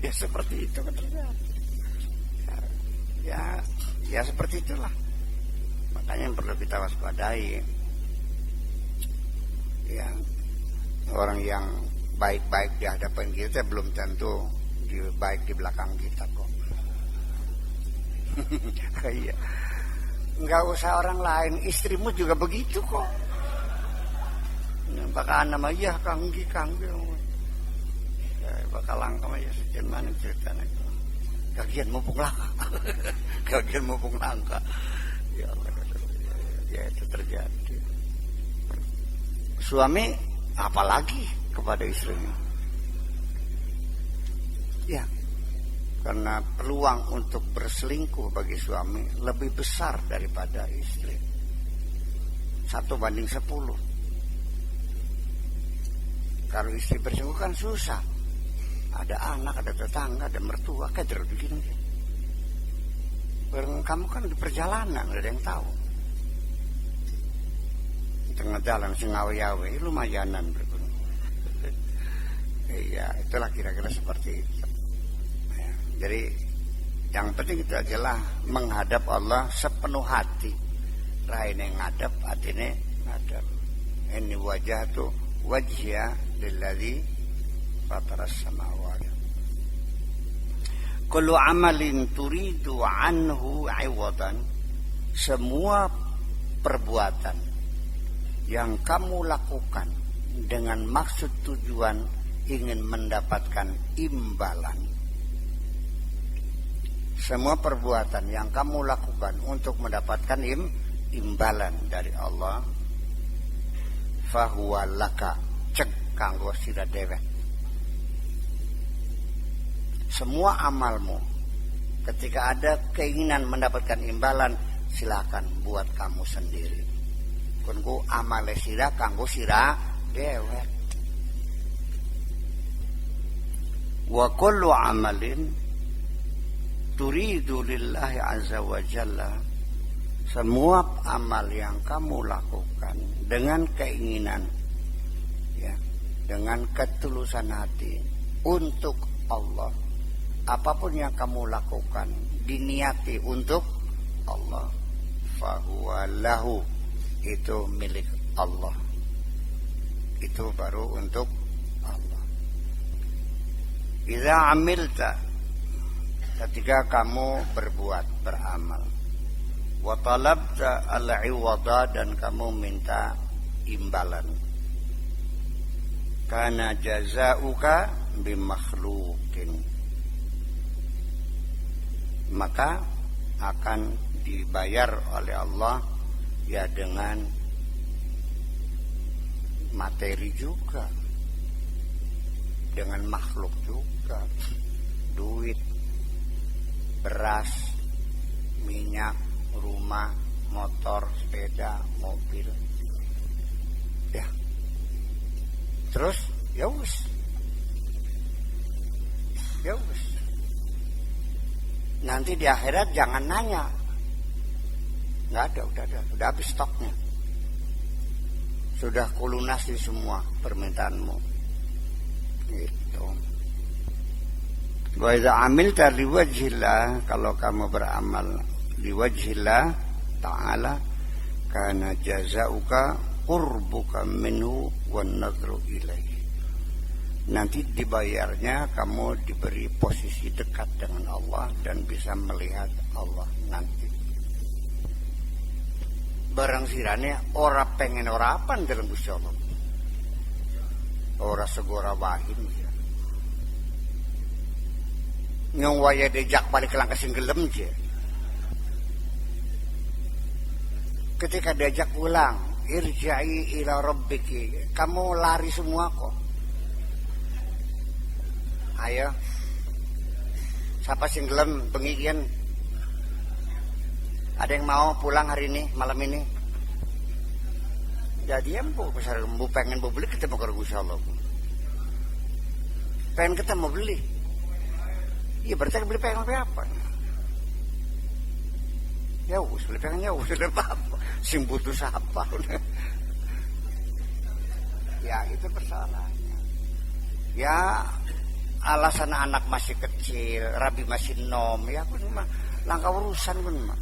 ya seperti itu kan terjadi. Ya seperti itulah. Makanya yang perlu kita waspadai. Ya, orang yang baik-baik di hadapan kita belum tentu baik di belakang kita kok. Iya. Enggak usah orang lain, istrimu juga begitu kok. Bakal nama ya kanggi. Ya, bakal langkah ya sejen mana ceritanya itu. Kagian mumpung langka. Ya Allah, ya itu terjadi. Suami apalagi kepada istrinya. Ya, karena peluang untuk berselingkuh bagi suami lebih besar daripada istri. 1:10. Kalau istri berselingkuh kan susah. Ada anak, ada tetangga, ada mertua, kayak terus begini. Bareng kamu kan di perjalanan, gak ada yang tahu. Di tengah jalan si ngawe-yawe, lumayanan berbunyi. Iya, itulah kira-kira seperti itu. Ya, jadi yang penting itu adalah menghadap Allah sepenuh hati. Raine ngadap, hatine ngadap. Ini wajah tuh wajhya lilladzi fataras samawati. Kullu amalin turidu anhu 'iwadan, semua perbuatan yang kamu lakukan dengan maksud tujuan ingin mendapatkan imbalan. Semua perbuatan yang kamu lakukan untuk mendapatkan imbalan dari Allah, fahuwa laka, cek kanggo sira dewek. Semua amalmu, ketika ada keinginan mendapatkan imbalan, silakan buat kamu sendiri. Kunku amale sira kanggo sira dewek. Wa kullu amalin turidu lillahi azza wa jalla, semua amal yang kamu lakukan dengan keinginan, ya, dengan ketulusan hati untuk Allah, apapun yang kamu lakukan diniati untuk Allah, fahuwa lahu, itu milik Allah, itu baru untuk Allah. Idza amilta, ketika kamu berbuat, beramal, wa talabta al-iwada, dan kamu minta imbalan, kana jazauka bimakhluqin, maka akan dibayar oleh Allah ya dengan materi juga, dengan makhluk juga, duit, beras, minyak, rumah, motor, sepeda, mobil, ya. Terus ya wis, nanti di akhirat jangan nanya, nggak ada, udah habis stoknya, sudah kulunasi semua permintaanmu, gitu. Wa idza amilta liwajhillah, kalau kamu beramal liwajhillah ta'ala, kana jazauka qurbuka minhu wan nadru ilaihi, nanti dibayarnya kamu diberi posisi dekat dengan Allah dan bisa melihat Allah nanti. Barang sirane ora pengen ora apan dalam Gusti Allah, ora segora wahim ya. Nyong waya dejak balik lang kasing gelem je. Ketika diajak pulang, irja'i ila rabbiki, kamu lari semua kok. Ayo, siapa sing gelem bengian? Ada yang mau pulang hari ini, malam ini? Jadi empu, besar empu pengen mau beli, ketemu karo Gusti Allah. Pengen ketemu beli. Iya berarti beli pengen apa? Ya wis, beli pengen ya wis, apa? Sing butuh siapa? Ya itu persoalannya. Ya alasan anak masih kecil, Rabi masih nom, ya aku mah langkah urusan pun mah.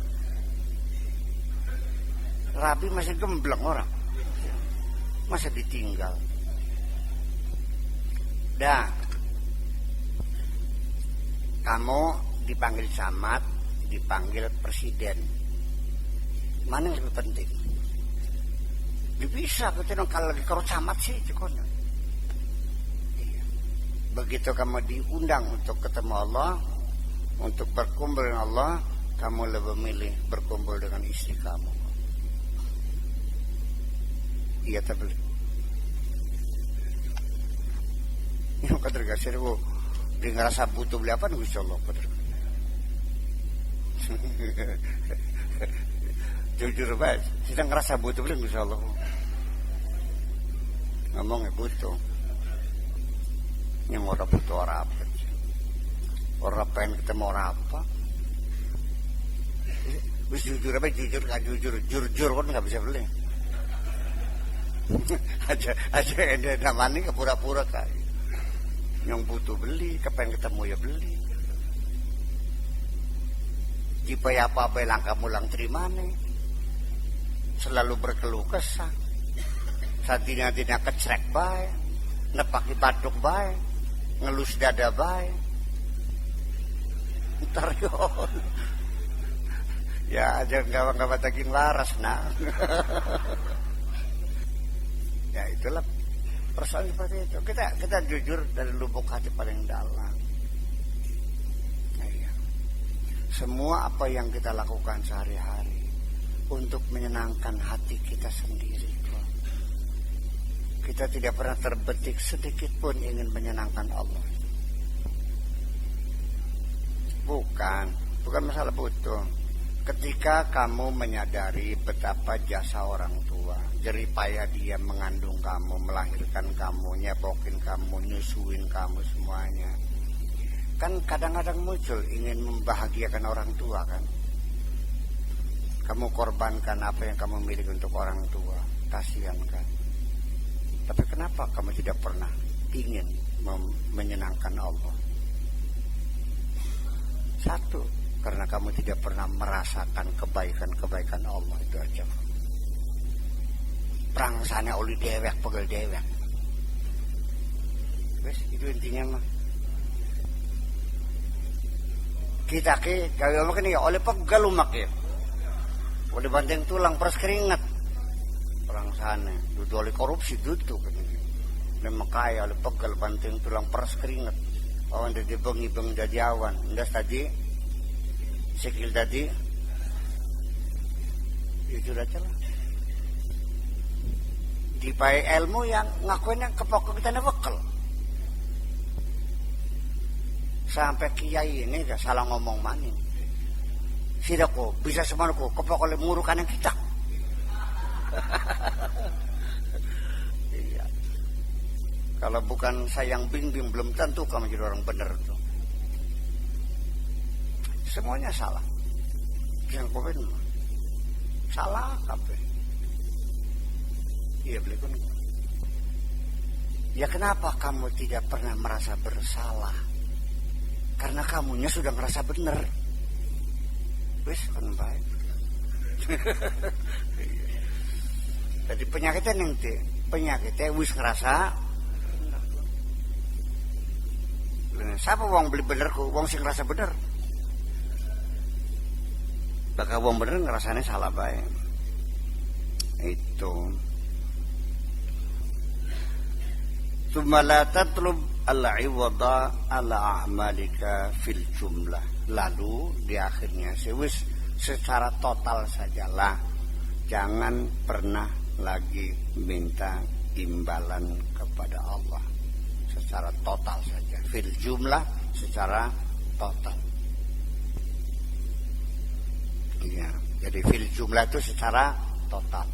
Rabi masih gembleng orang, masa ditinggal. Dah, kamu dipanggil camat, dipanggil presiden, mana yang lebih penting? Bisa kita kalau lagi karo camat sih cekona. Begitu kamu diundang untuk ketemu Allah, untuk berkumpul dengan Allah, kamu lebih milih berkumpul dengan istri kamu. Iya tapi yang kata kasih bu, dia ngerasa butuh beli apa nih Insya Allah. Jujur baik, kita ngerasa butuh beli Insya Allah. Ngomongnya butuh. Yang orang butuh orang apa? Orang pengen ketemu orang apa? Wis jujur apa? Jujur nggak jujur? Jujur kan nggak bisa beli. aja ada namanya ke pura-pura kayak. Yang butuh beli, kepengen ketemu ya beli. Jika ya apa-apa langkah mulang terima nih. Selalu berkeluh kesah. Saat dina-dina kecrek baik, nepaki batuk baik, ngelus dada baik. Ntar yon. Ya aja nggak batakin waras nah. Ya itulah persoalan seperti itu. Kita jujur dari lubuk hati paling dalam. Ya. Semua apa yang kita lakukan sehari-hari untuk menyenangkan hati kita sendiri. Kita tidak pernah terbetik sedikit pun ingin menyenangkan Allah. Bukan masalah butuh. Ketika kamu menyadari betapa jasa orang tua, jerih payah dia mengandung kamu, melahirkan kamu, nyebokin kamu, nyusuin kamu semuanya. Kan kadang-kadang muncul ingin membahagiakan orang tua kan. Kamu korbankan apa yang kamu miliki untuk orang tua, kasihan kan. Tapi kenapa kamu tidak pernah ingin menyenangkan Allah? Satu, karena kamu tidak pernah merasakan kebaikan-kebaikan Allah, itu aja. Prangsane oli dewek, pegel dewek. Wes, itu intinya mah. Kita ke gawe makan ya oleh pegel umak ya. Oleh banteng tulang peras keringat. Prangsane, dudu oleh korupsi dudu kan. Memang kaya oleh pegel banteng tulang peras keringat. Awan dari bengi-bengi jadi awan. Ndas tadi sikil tadi itu aja lah. Dipakai ilmu yang ngakuin yang kepokok kita bekel. Sampai kiai ini gak salah ngomong maning. Sidako bisa semanku kepokok murukan yang kita. Iya. Kalau bukan sayang bimbing belum tentu kamu jadi orang benar tuh. Semuanya salah. Yang komen salah kabeh. Iya belikun. Ya kenapa kamu tidak pernah merasa bersalah? Karena kamunya sudah merasa benar. Wis kan baik. Jadi penyakitnya wis ngerasa. Siapa wong beli bener ku? Wong sing ngerasa bener. Bakal wong bener ngerasanya salah baik. Itu. Tsumma la tatlub al-'iwada ala a'malika fil jumlah. Lalu di akhirnya sewis secara total sajalah. Jangan pernah lagi minta imbalan kepada Allah. Secara total saja. Fil jumlah secara total. Ya, jadi fil jumlah itu secara total.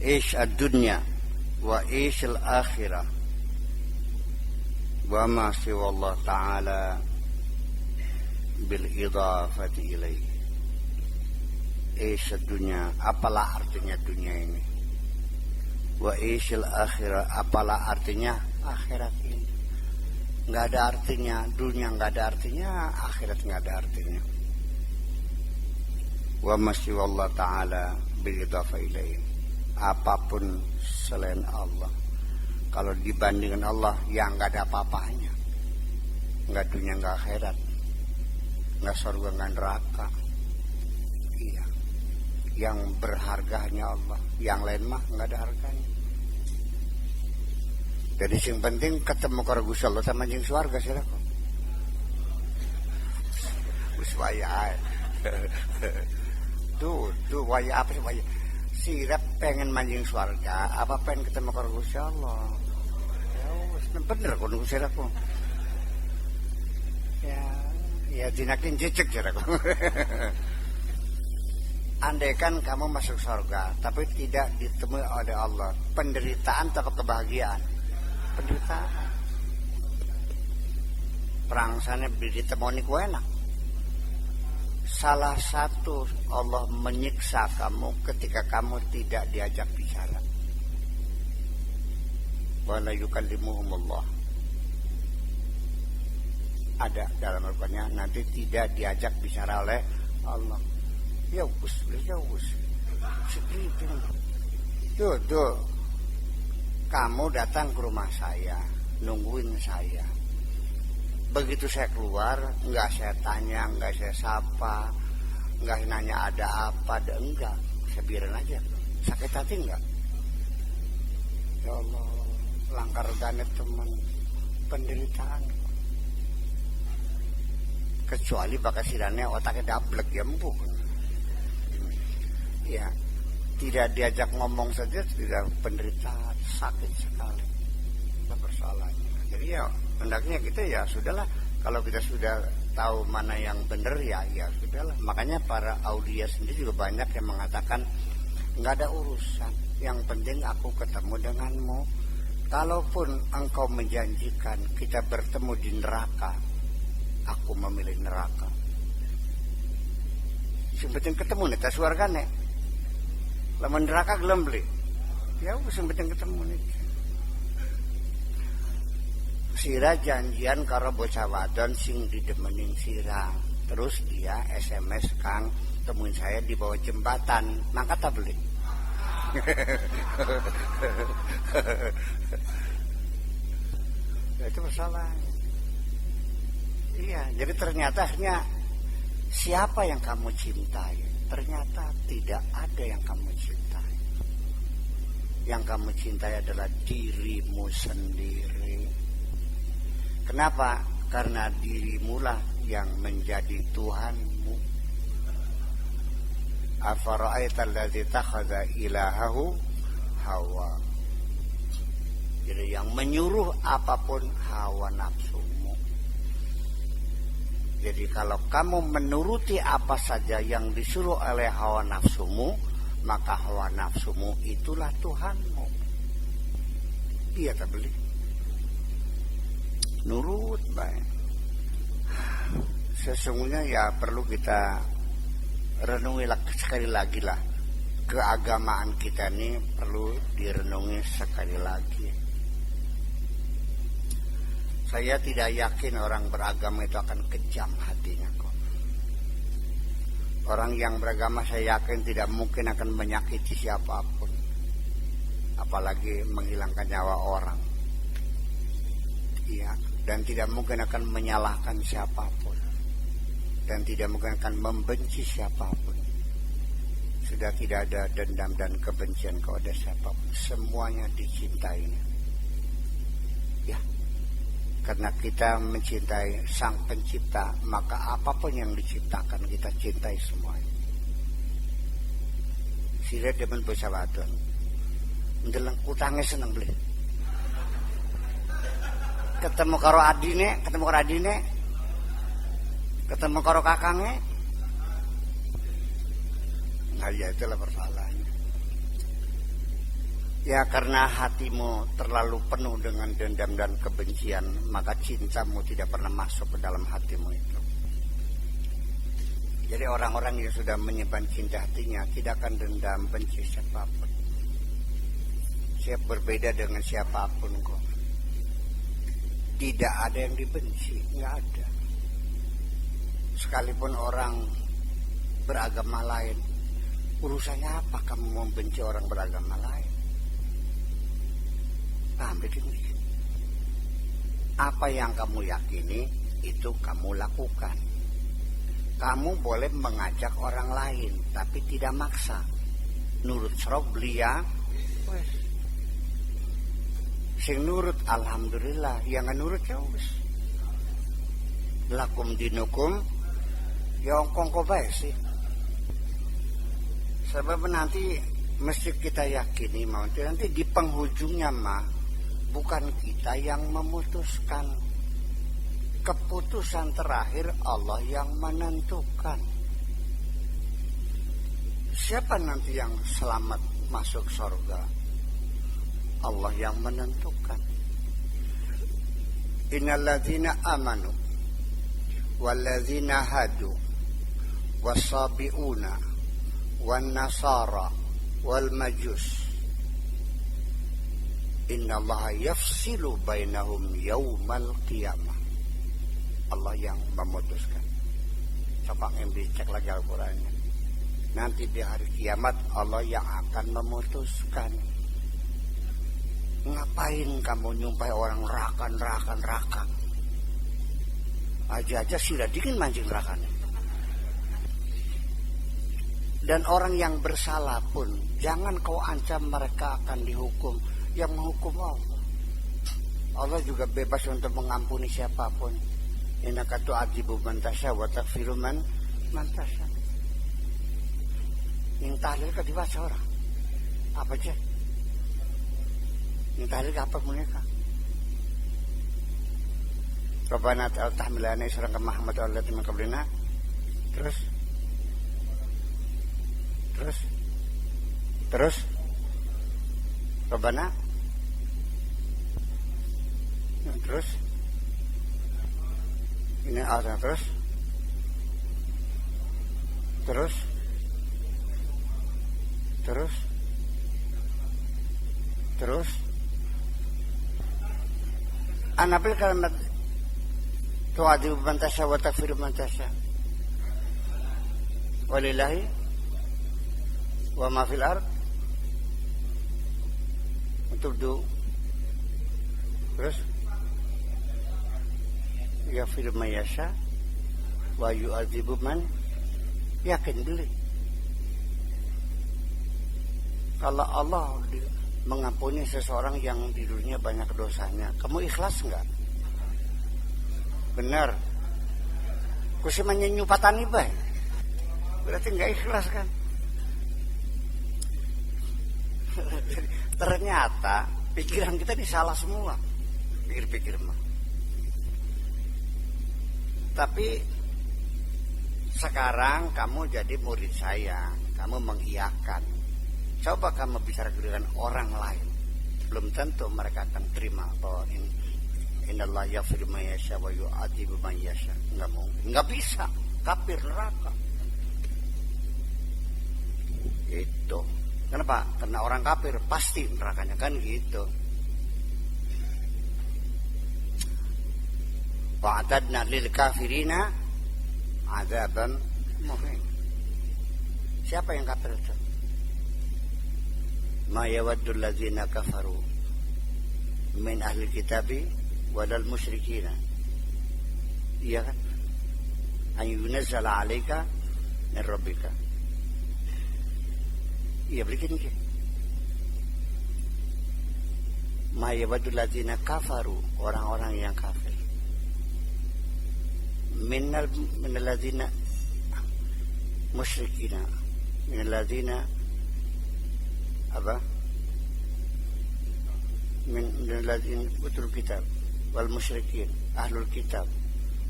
Ish ad-dunya wa ish al-akhirah wa ma siwa Allah ta'ala bil idafati ilaih. Ish ad-dunya, apalah artinya dunia ini? Wa ish al-akhirah, apalah artinya akhirat ini? Nggak ada artinya, dunia nggak ada artinya, akhirat nggak ada artinya. Wa ma siwa Allah ta'ala bil idafati ilaih. Apapun selain Allah, kalau dibandingkan Allah yang nggak ada apa-apanya, nggak dunia nggak akhirat, nggak surga nggak neraka. Iya, yang berharga hanya Allah, yang lain mah nggak ada harganya. Jadi yang penting ketemu karo Gusti Allah sama jeung swarga silakan. Wis waya. Tuh waya apa sih waya? Sirap pengen manjing swarga, apa pengen ketemu karo Gusti Allah? Ya wis bener kok nunggu sirapku. Ya dinakin cicek sirapku. Andaikan kamu masuk surga, tapi tidak ditemui oleh Allah, penderitaan atau kebahagiaan? Penderitaan. Prangsane ditemoni ku enak. Salah satu Allah menyiksa kamu ketika kamu tidak diajak bicara. Wala yukallimuhumullah. Ada dalam Al-Qur'annya nanti tidak diajak bicara oleh Allah. Ya us. Seperti tuh. Kamu datang ke rumah saya, nungguin saya. Begitu saya keluar, enggak saya tanya, enggak saya sapa, enggak nanya ada apa, enggak. Saya biarin aja. Sakit hati enggak? Ya Allah, langkar ganet teman, penderitaan. Kecuali pakai sirannya otaknya dablek ya empuk. Ya, tidak diajak ngomong saja tidak penderitaan, sakit sekali. Apa persoalannya? Jadi ya hendaknya kita ya sudahlah Kalau kita sudah tahu mana yang benar, ya sudahlah. Makanya para aulia sendiri juga banyak yang mengatakan nggak ada urusan, yang penting aku ketemu denganmu. Kalaupun engkau menjanjikan kita bertemu di neraka, aku memilih neraka. Yang penting ketemu nih, tas wargane. Lamun neraka gelem beli. Ya wis penting ketemu nih. Sira janjian karo bocah wadon sing didemenin sira. Terus dia SMS, Kang, temuin saya di bawah jembatan. Mangkat tak beli. Itu masalah. Iya, jadi ternyata akhirnya siapa yang kamu cintai? Ternyata tidak ada yang kamu cintai. Yang kamu cintai adalah dirimu sendiri. Kenapa? Karena dirimulah yang menjadi Tuhanmu. Afara'aital ladzi takhadha ilahahu hawa. Jadi yang menyuruh apapun hawa nafsumu. Jadi kalau kamu menuruti apa saja yang disuruh oleh hawa nafsumu, maka hawa nafsumu itulah Tuhanmu. Iya tak beli? Nurut baik. Sesungguhnya ya perlu kita renungi sekali lagi lah. Keagamaan kita ini perlu direnungi sekali lagi. Saya tidak yakin orang beragama itu akan kejam hatinya kok. Orang yang beragama saya yakin tidak mungkin akan menyakiti siapapun, apalagi menghilangkan nyawa orang. Iya, dan tidak mungkin akan menyalahkan siapapun, dan tidak mungkin akan membenci siapapun. Sudah tidak ada dendam dan kebencian kepada siapapun, semuanya dicintainya. Ya, karena kita mencintai Sang Pencipta, maka apapun yang diciptakan kita cintai semuanya. Sira demen bocah wadon, ndeleng utangnya seneng beli. Ketemu karo adine, ketemu karo kakangnya. Nah ya itulah persoalannya. Ya karena hatimu terlalu penuh dengan dendam dan kebencian, maka cintamu tidak pernah masuk ke dalam hatimu itu. Jadi orang-orang yang sudah menyimpan cinta hatinya tidak akan dendam benci siapapun. Siap berbeda dengan siapapun kok. Tidak ada yang dibenci, nggak ada. Sekalipun orang beragama lain, urusannya apa kamu membenci orang beragama lain? Paham begini? Apa yang kamu yakini itu kamu lakukan. Kamu boleh mengajak orang lain, tapi tidak maksa. Nurut serok belia, wes. Sing nurut alhamdulillah, yang nurut ya wes. Lakum dinukum, ya ongkong baik sih. Sebab nanti mesti kita yakini nanti di penghujungnya mah bukan kita yang memutuskan. Keputusan terakhir Allah yang menentukan. Siapa nanti yang selamat masuk surga? Allah yang menentukan. Innalladzina amanu walladzina hadu wassabiuna wan nasara wal majus innallaha yafsilu bainahum yaumal qiyamah. Allah yang memutuskan. Coba yang dicek lagi Al-Qur'annya. Nanti di hari kiamat Allah yang akan memutuskan. Ngapain kamu nyumpai orang rakan? Aja sudah dingin mancing rakannya. Dan orang yang bersalah pun jangan kau ancam mereka akan dihukum. Yang menghukum Allah. Allah juga bebas untuk mengampuni siapapun. Innaka tu'adzibu man tasya wa taghfiru man tasya. Yang tahlil ka dibaca orang. Apa aja? Yang tahlil apa mereka? Rabbana tahmilana isran kama hamaltu ala alladziina min qablina. Terus Rabbana terus ini ada terus anabil kalimat tu'adibu man tasya wa takfiru man tasya walillahi wa ma fil ard untuk terus yaghfiru man yasha wa yu'adzibu man yakin beli. Kalau Allah mengampuni seseorang yang di dunia banyak dosanya, kamu ikhlas enggak? Benar. Kusimanya nyupatani bae. Berarti enggak ikhlas kan? Ternyata pikiran kita disalah semua. Pikir-pikir mah. Tapi sekarang kamu jadi murid saya, kamu mengiyakan. Coba kamu bicara dengan orang lain, belum tentu mereka akan terima bahwa innallaha yaghfiru ma yasha wa yu'adzibu man yasha. Enggak mungkin, enggak bisa, kafir neraka. Itu. Kenapa? Karena orang kafir pasti nerakanya kan gitu. Wa'tadna lil kafirina adzaban muhin. Siapa yang kafir itu? Ma yawaddul ladzina kafaru min ahli kitabi walal musyrikina. Iya kan? An yunazzala 'alaika min rabbika. Iya berikan ke. Ma yawaddul ladzina kafaru, orang-orang yang kafir. Minal ladzina musyrikina, minal ladzina apa? Min ladzina utul kitab wal musyrikin, ahlul kitab,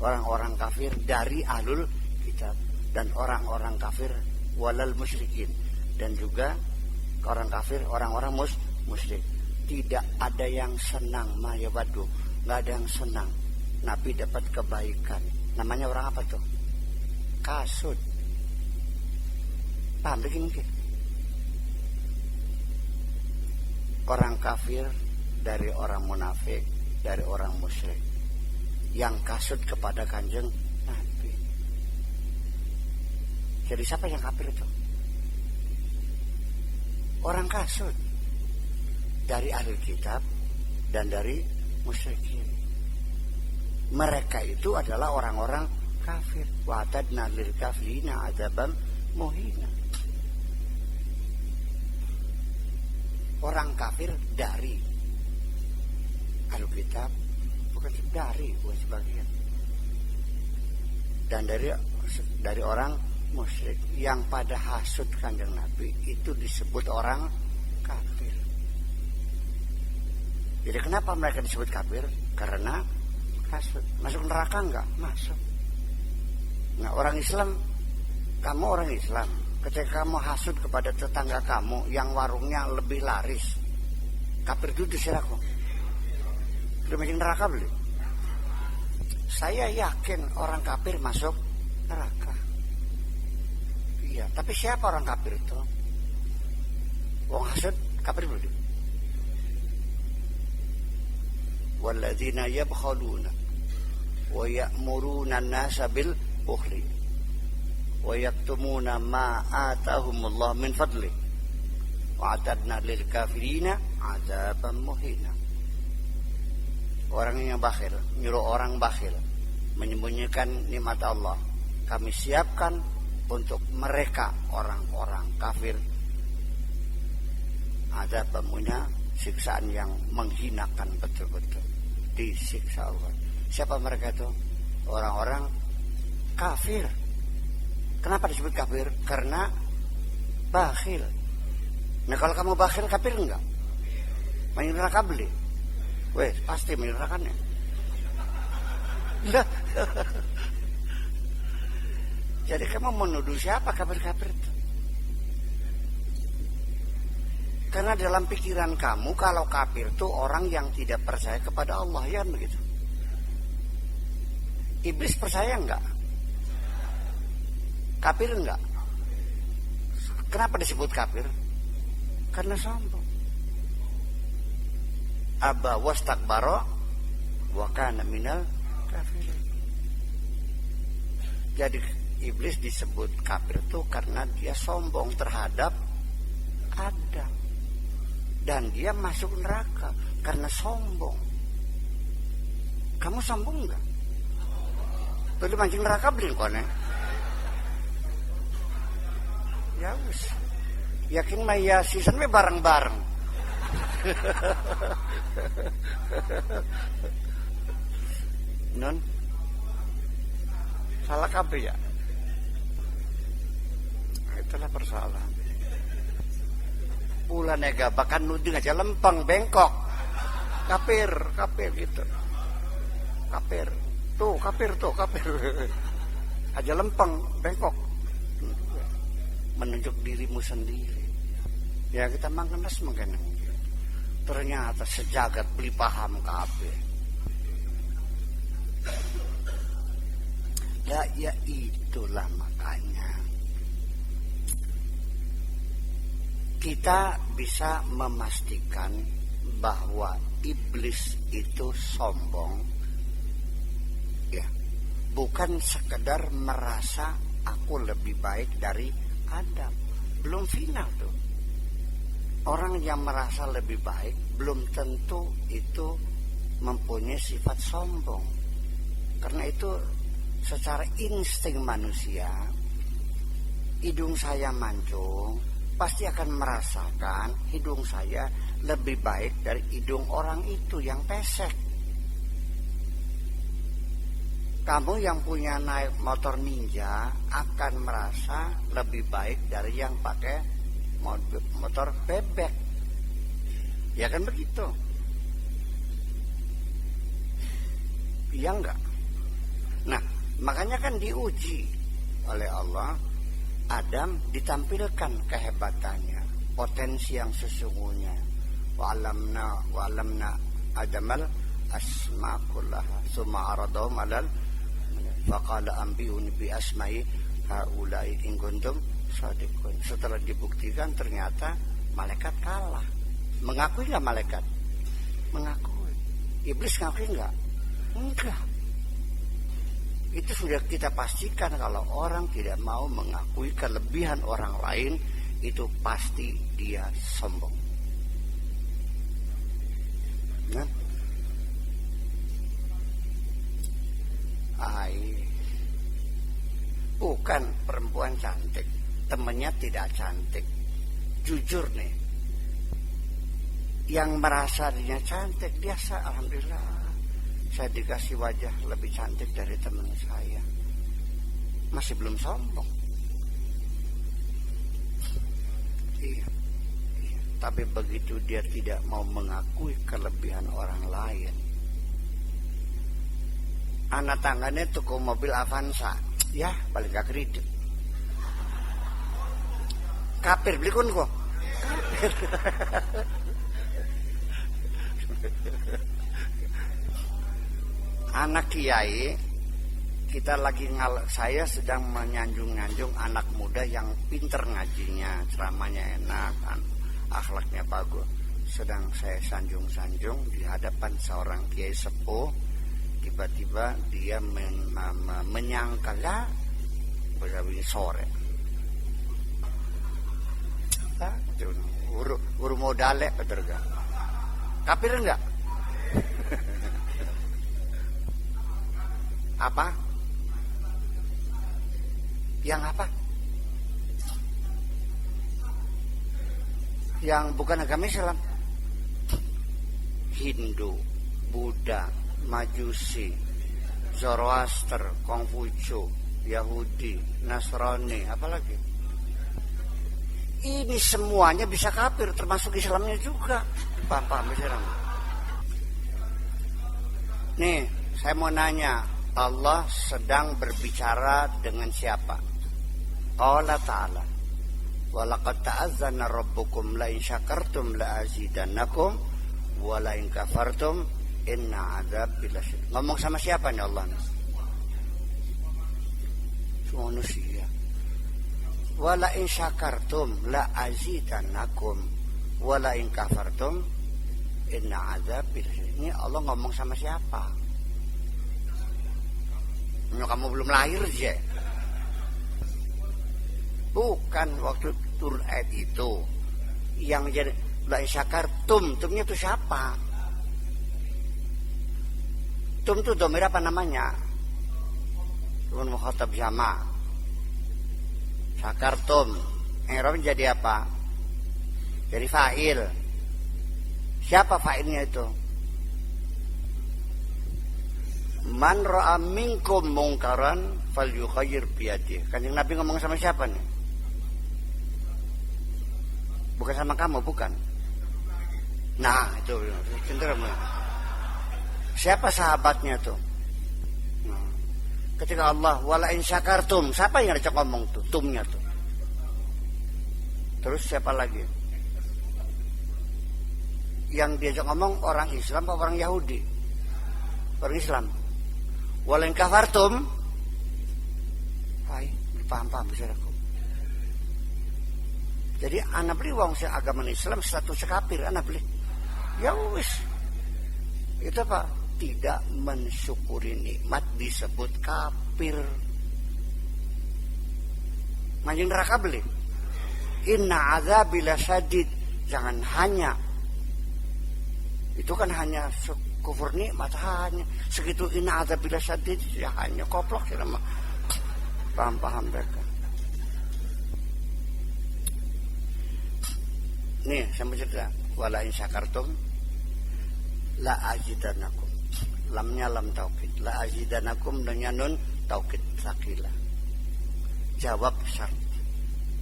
orang-orang kafir dari ahlul kitab dan orang-orang kafir walal musyrikin, dan juga orang kafir, orang-orang musyrik. Tidak ada yang senang, mayawadu, nggak ada yang senang Nabi dapat kebaikan. Namanya orang apa tuh? Kasut. Paham lagi mungkin? Orang kafir dari orang munafik, dari orang musyrik, yang kasut kepada kanjeng Nabi. Jadi siapa yang kafir itu? Orang kasut dari ahli kitab dan dari musyrikin. Mereka itu adalah orang-orang kafir. Wa'tadna lil kafirina adzaban muhina. Orang kafir dari ahli kitab, bukan dari, bukan sebagian. Dan dari orang musyrik yang pada hasud kanjeng Nabi itu disebut orang kafir. Jadi kenapa mereka disebut kafir? Karena hasud. Masuk neraka enggak? Masuk. Nah, orang Islam, kamu orang Islam, ketika kamu hasud kepada tetangga kamu yang warungnya lebih laris, kafir itu disiraku. Udah masuk neraka beli. Saya yakin orang kafir masuk neraka. Iya, tapi siapa orang kafir itu? Wong hasud kafir beli. Walladzina yabkhaluna wa ya'muruna an-nasa bil bukhli wa yaktumuna ma atahumullah min fadli wa atadna lil kafirina adzaban muhina. Orang yang bakhil, nyuruh orang bakhil, menyembunyikan nikmat Allah, kami siapkan untuk mereka orang-orang kafir adzaban muhina, siksaan yang menghinakan betul-betul, disiksa Allah. Siapa mereka itu? Orang-orang kafir. Kenapa disebut kafir? Karena bakhil. Nah kalau kamu bakhil, kafir enggak? Main neraka beli? Weh, pasti main nerakanya. Jadi kamu menuduh siapa kafir-kafir itu? Karena dalam pikiran kamu kalau kafir itu orang yang tidak percaya kepada Allah, ya begitu. Iblis percaya enggak? Kafir enggak? Kenapa disebut kafir? Karena sombong. Aba wastakbara wa kana minal kafirin. Jadi iblis disebut kafir itu karena dia sombong terhadap Adam. Dan dia masuk neraka karena sombong. Kamu sombong enggak? Beli mancing neraka beli kone. Ya wis. Yakin mah ya season we bareng-bareng. Non. Salah kabeh ya. Itulah persoalan. Pula nega bahkan nuding aja lempeng bengkok. Kafir gitu. Kafir. Tuh, kafir. Aja lempeng bengkok. Menunjuk dirimu sendiri. Ya kita mangkenes mungkin. Ternyata sejagat beli paham kafir. Ya itulah makanya kita bisa memastikan bahwa iblis itu sombong, ya, bukan sekedar merasa aku lebih baik dari Adam. Belum final tuh. Orang yang merasa lebih baik belum tentu itu mempunyai sifat sombong. Karena itu secara insting manusia, hidung saya mancung, pasti akan merasakan hidung saya lebih baik dari hidung orang itu yang pesek. Kamu yang punya naik motor ninja akan merasa lebih baik dari yang pakai motor bebek. Ya kan begitu? Iya enggak? Nah, makanya kan diuji oleh Allah. Adam ditampilkan kehebatannya, potensi yang sesungguhnya. Wa alamna Adamal asma kullaha summa aradahum alal faqala anbi'uni bi asma'i haula'i in kuntum shadiqun. Setelah dibuktikan ternyata malaikat kalah. Mengakui enggak malaikat? Mengakui. Iblis ngakui enggak? Enggak. Itu sudah kita pastikan kalau orang tidak mau mengakui kelebihan orang lain, itu pasti dia sombong. Nah, bukan perempuan cantik, temennya tidak cantik. Jujur nih, yang merasa dirinya cantik, dia alhamdulillah. Saya dikasih wajah lebih cantik dari teman saya. Masih belum sombong. Iya. Tapi begitu dia tidak mau mengakui kelebihan orang lain. Anak tangganya tuku mobil Avanza. Ya, paling gak kredit. Kafir beli kun kok. Kafir. Anak kiai, kita lagi saya sedang menyanjung-nyanjung anak muda yang pinter ngajinya, ceramahnya enak, akhlaknya bagus. Sedang saya sanjung-sanjung di hadapan seorang kiai sepuh, tiba-tiba dia menyangkal ya, begini sore. Uru modalek betul gak? Kafir enggak? Apa? Yang apa? Yang bukan agama Islam. Hindu, Buddha, Majusi, Zoroaster, Konghucu, Yahudi, Nasrani, apalagi? Ini semuanya bisa kafir, termasuk Islamnya juga. Paham Islam? Nih, saya mau nanya, Allah sedang berbicara dengan siapa? Qala ta'ala, wa laqad ta'azzana rabbukum la in syakartum la azidannakum wa la in kafartum inna adzabi lasyadid. Ngomong sama siapa nih Allah? Manusia. Wa la in syakartum la azidannakum wa la in kafartum inna adzabi lasyadid. Ini Allah ngomong sama siapa? Kamu belum lahir aja. Bukan waktu turun ayat itu. Yang jadi la syakartum, tumnya itu siapa? Tum itu domir apa namanya? Turun mukhatab jama. Syakartum. I'rab jadi apa? Jadi fa'il. Siapa fa'ilnya itu? Man ra'a minkum mungkaran falyughayyir biyadihi. Kanjeng Nabi ngomong sama siapa nih? Bukan sama kamu, bukan. Nah, itu cenderung. Siapa sahabatnya tuh? Ketika Allah wala in syakartum, siapa yang ngajak ngomong tuh? Tumnya tuh. Terus siapa lagi? Yang diajak ngomong orang Islam atau orang Yahudi? Orang Islam. Walain kafartum, hai, paham saudaraku. Jadi anak beli wong se agama Islam status kafir anak beli. Ya wis. Itu apa? Tidak mensyukuri nikmat disebut kafir. Manjing neraka beli. Inna azabi lasyadid. Jangan hanya itu kan hanya kufur nikmat hanya segitu. Inna azabi lasyadid ya hanya koplok sih nama. Paham mereka. Nih saya mau cerita. Wala in syakartum la azidannakum. Lamnya lam taukid. La azidannakum dengan nun taukid sakila. Jawab syarat.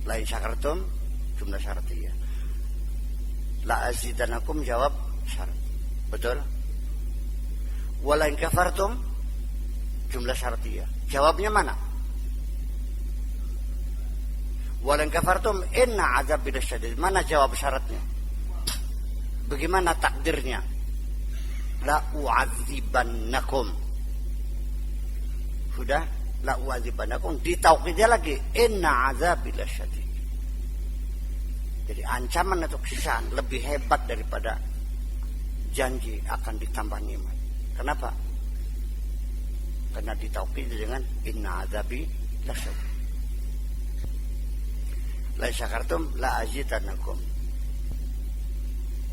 La in syakartum jumlah syartiyah. La azidannakum jawab syarat. Betul? Wala in kafartum jumlah syartiyah. Jawabnya mana? Wala in kafartum inna azabi lasyadid. Mana jawab syaratnya? Bagaimana takdirnya? La u'adzibannakum. Sudah? La u'adzibannakum. Ditaukidnya lagi. Inna azabi lasyadid. Jadi ancaman atau siksaan lebih hebat daripada janji akan ditambah nikmat. Kenapa? Karena ditaukid dengan inna azabi lasyadid. La syakartum la azidannakum.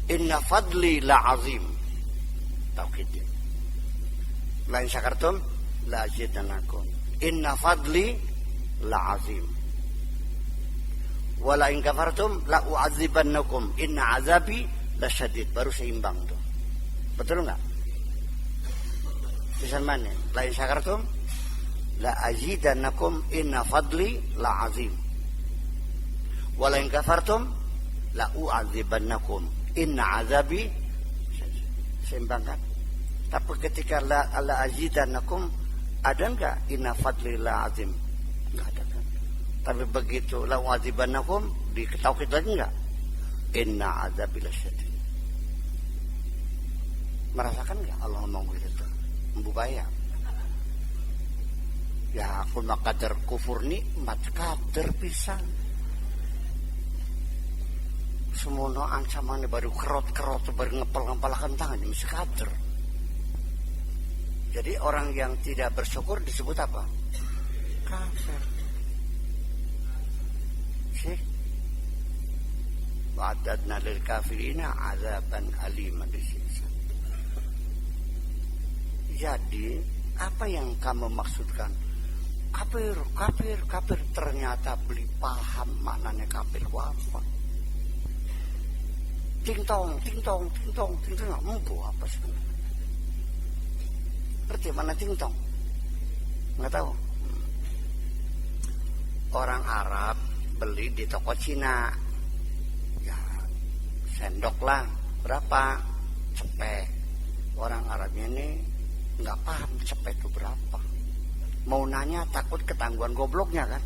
Inna fadli la azim. Taukidnya. La syakartum la azidannakum. Inna fadli la azim. Wala in kafartum la u'adzibannakum. Inna azabi lasyadid. Baru seimbang tuh. Betul enggak? Tulisan mana? La syakartum la azidannakum. Inna fadli la azim. Wala in kafartum la u'adzibannakum. Inna azabi seimbang kan? Tapi ketika la azidannakum ada enggak inna fadli la azim? Enggak ada kan? Tapi begitu la u'adzibannakum diketahui lagi enggak? Inna azabi lasyadid. Merasakan enggak Allah ngomong begitu? Membubaya. Ya aku makadar kufur nikmat kader pisan. Semono ancamannya baru kerot baru ngepel-ngepelakan tangannya mesti kader. Jadi orang yang tidak bersyukur disebut apa? Kafir. Sih. Wa'adadna lil kafirina azaban aliman disiksa. Jadi apa yang kamu maksudkan? Kafir ternyata beli paham maknanya kafir itu apa? Ting tong, mampu apa sih? Berarti mana ting tong? Nggak tahu. Orang Arab beli di toko Cina, ya sendok lah berapa? Cepek. Orang Arabnya ini nggak paham cepek itu berapa. mau nanya takut ketangguhan gobloknya kan.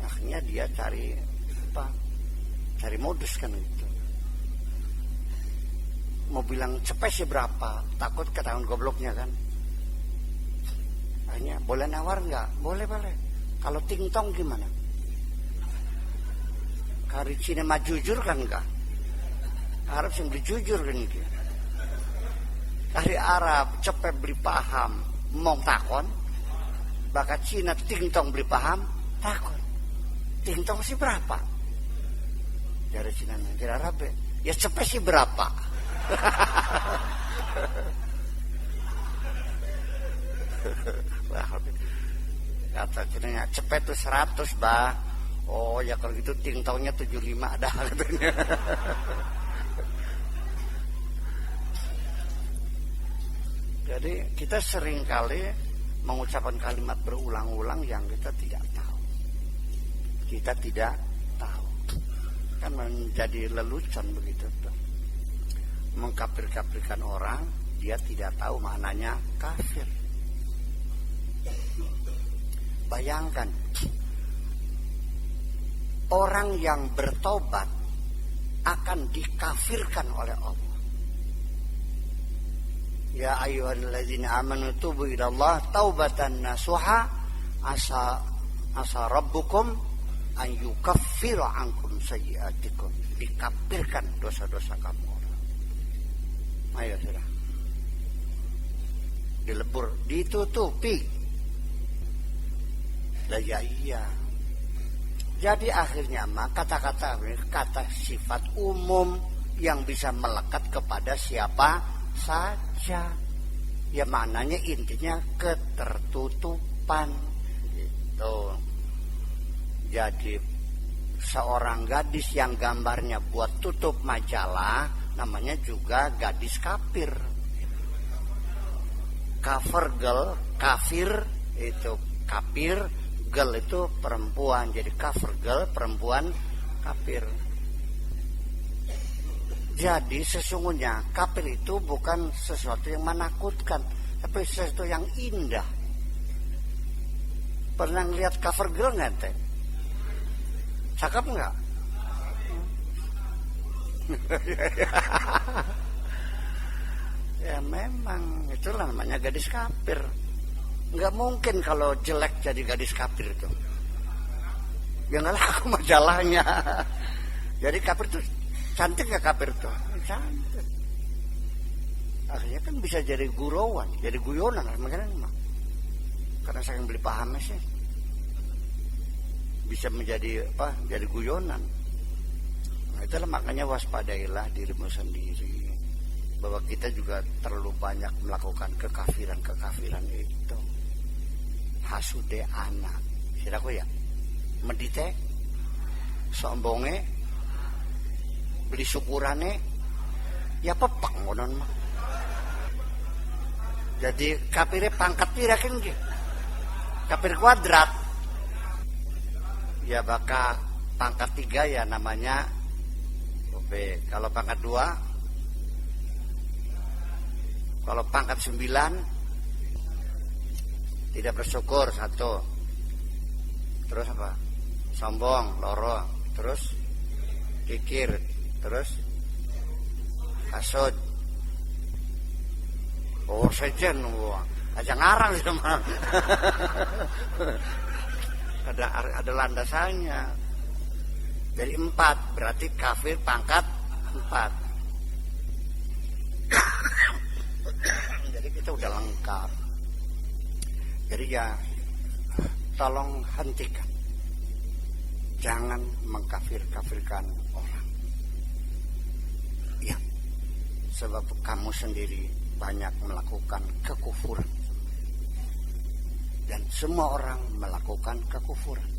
Akhirnya dia cari modus kan gitu. Mau bilang cepet sih berapa, takut ketangguhan gobloknya kan. Akhirnya boleh nawar nggak? Boleh. Kalau tingtong gimana? Kari Cina mah jujur kan enggak? Arab sing beli jujur kan gitu. Kari Arab cepet beli paham, mong takon. Bakat Cina tingtong beli paham, takon. Tingtong sih berapa? Dari Cina dari Arab ya cepet sih berapa? Kata Cina cepet tuh 100 bah. Oh ya kalau gitu tingtongnya 75 dah katanya. Jadi kita seringkali mengucapkan kalimat berulang-ulang yang kita tidak tahu. Kita tidak tahu. Kan menjadi lelucon begitu tuh. Mengkafir-kafirkan orang, dia tidak tahu maknanya kafir. Bayangkan orang yang bertobat akan dikafirkan oleh Allah. Ya ayyuhalladzina amanu tubu ilallah taubatan nasuha asa rabbukum an yukaffira ankum sayyi'atikum. Dikafirkan dosa-dosa kamu orang. Ayo sudah. Dilebur, ditutupi. Lah ya iya. Jadi akhirnya mah kata-kata sifat umum yang bisa melekat kepada siapa saja. Ya maknanya intinya ketertutupan gitu. Jadi seorang gadis yang gambarnya buat tutup majalah namanya juga gadis kafir. Cover girl, kafir itu kafir, girl itu perempuan, jadi cover girl perempuan kafir. Jadi sesungguhnya kafir itu bukan sesuatu yang menakutkan, tapi sesuatu yang indah. Pernah lihat cover girl nggak teh? Cakep nggak? Ya memang itulah namanya gadis kafir. Nggak mungkin kalau jelek jadi gadis kafir itu. Ya nggak laku majalahnya. Jadi kafir itu cantik nggak kafir itu? Cantik. Akhirnya kan bisa jadi gurauan, jadi guyonan makanya mah. Karena saya beli pahamnya sih. Bisa menjadi apa? Jadi guyonan. Nah, itulah makanya waspadailah dirimu sendiri. Bahwa kita juga terlalu banyak melakukan kekafiran itu. Hasude anak siraku ya medite sombonge beli syukurane ya pepek ngonon mah. Jadi kafire pangkat pira kan ge kafir kuadrat ya baka pangkat 3 ya namanya obe. Kalau pangkat 2, kalau pangkat 9 tidak bersyukur 1, terus apa? Sombong, loro, terus kikir, terus kasut. Oh sejen, aja ngarang sama. ada landasannya. Jadi 4 berarti kafir pangkat 4. Jadi kita udah lengkap. Jadi ya tolong hentikan. Jangan mengkafir-kafirkan orang. Ya, sebab kamu sendiri banyak melakukan kekufuran. Dan semua orang melakukan kekufuran.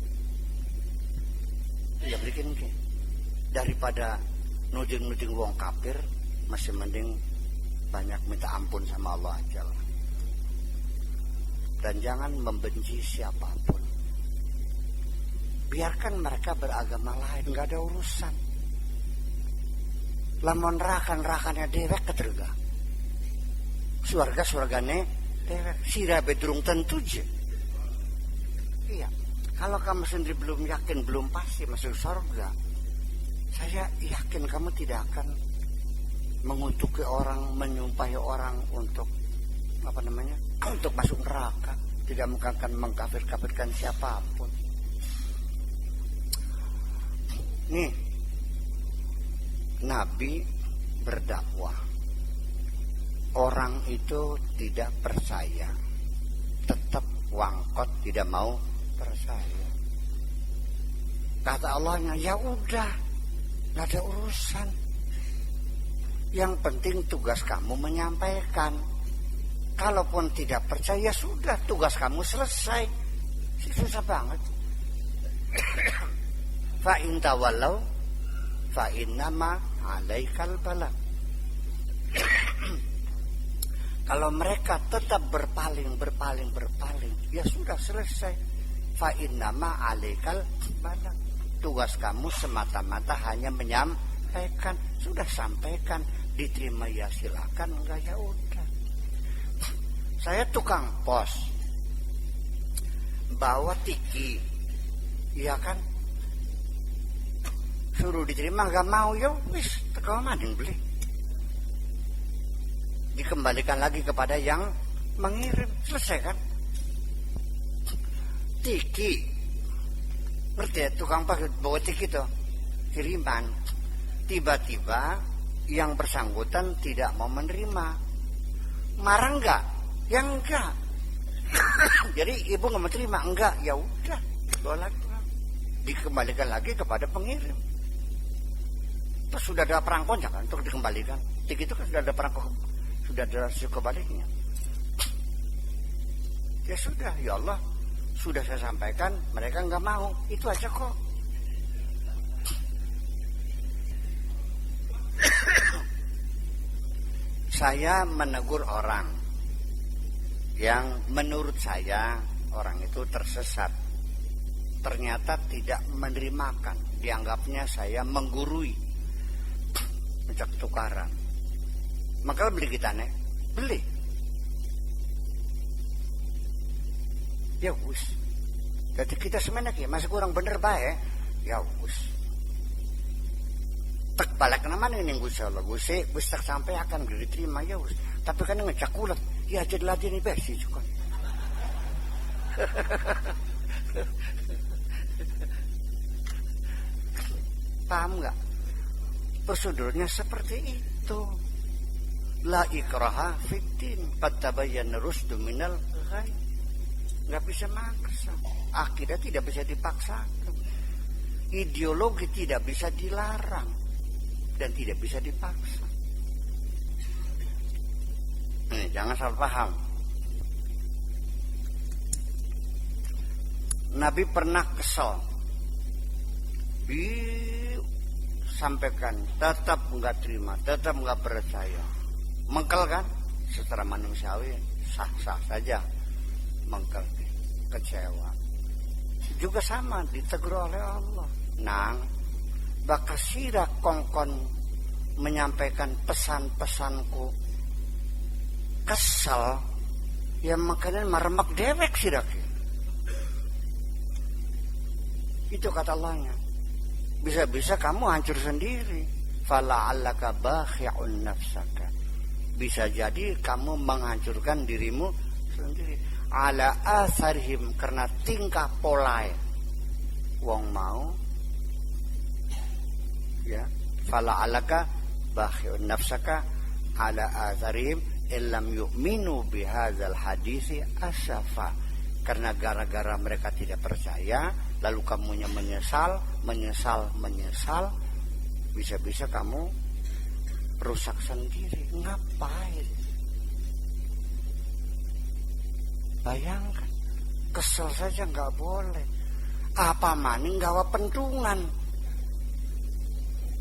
Ya bikin ke. Daripada nuding-nuding wong kafir, masih mending banyak minta ampun sama Allah aja lah. Dan jangan membenci siapapun. Biarkan mereka beragama lain, nggak ada urusan. Lamun rakan-rakannya dewek keterga. Surgane Sira bedrung tentu je. Iya. Kalau kamu sendiri belum yakin, belum pasti masuk surga, saya yakin kamu tidak akan mengutuki orang, menyumpahi orang untuk untuk masuk neraka. Tidak akan mengkafir-kafirkan siapapun. Nih, Nabi berdakwah. Orang itu tidak percaya, tetap wangkot, tidak mau percaya. Kata Allahnya, ya udah, nggak ada urusan. Yang penting tugas kamu menyampaikan. Kalaupun tidak percaya, sudah, tugas kamu selesai. Susah banget. Fa in tawallaw fa innama 'alaikal balagh. Kalau mereka tetap berpaling, ya sudah selesai. Fa innama 'alaikal balagh. Tugas kamu semata-mata hanya menyampaikan. Sudah sampaikan, diterima ya silakan, enggak ya udah. Saya tukang pos, bawa tiki, iya kan? Suruh diterima gak mau, ya wis, teko mading beli. Dikembalikan lagi kepada yang mengirim, selesai kan? Tiki, ngerti ya, tukang pos bawa tiki tuh, kiriman. Tiba-tiba yang bersangkutan tidak mau menerima. Marah enggak? Ya enggak. Jadi ibu nggak mau terima, enggak, ya udah, bolak dikembalikan lagi kepada pengirim. Terus sudah ada perangkonya kan untuk dikembalikan. Begitu kan sudah ada perangko, sudah ada rasio kebaliknya. Ya sudah, ya Allah, sudah saya sampaikan, mereka nggak mau, itu aja kok. Saya menegur orang yang menurut saya orang itu tersesat, ternyata tidak menerimakan, dianggapnya saya menggurui, mencak tukaran. Maka beli kita nih, beli. Ya wis. Jadi kita semenak ya, masih kurang bener bae. Ya wis. Tak balik nama nih Gusti Allah, Gusti wis tak sampai akan diterima ya wis. Tapi kan ngecak ulat. Ya jadi latih nih besi juga. Paham nggak? Prosedurnya seperti itu. La ikraha fiddin, qad tabayyana rusdu minal ghayy. Nggak bisa maksa. Akidah tidak bisa dipaksakan. Ideologi tidak bisa dilarang dan tidak bisa dipaksa. Jangan salah paham. Nabi pernah kesel, disampaikan, tetap nggak terima, tetap nggak percaya, mengkel kan? Secara manusiawi sah-sah saja, mengkel, kecewa. Juga sama ditegur oleh Allah. Nang, bakasira kongkon menyampaikan pesan-pesanku. Kesel, ya makanya meremak dewek sih daki. Itu kata Allahnya. Bisa-bisa kamu hancur sendiri. Fala'allaka bakhi'un nafsaka. Bisa jadi kamu menghancurkan dirimu sendiri. Ala asarhim, karena tingkah polai. Wong mau, ya. Fala'allaka bakhi'un nafsaka ala asarhim illam yu'minu bihadzal hadisi asyafa. Karena gara-gara mereka tidak percaya, lalu kamunya menyesal, bisa-bisa kamu rusak sendiri. Ngapain? Bayangkan, kesel saja nggak boleh. Apa maning gawa pentungan,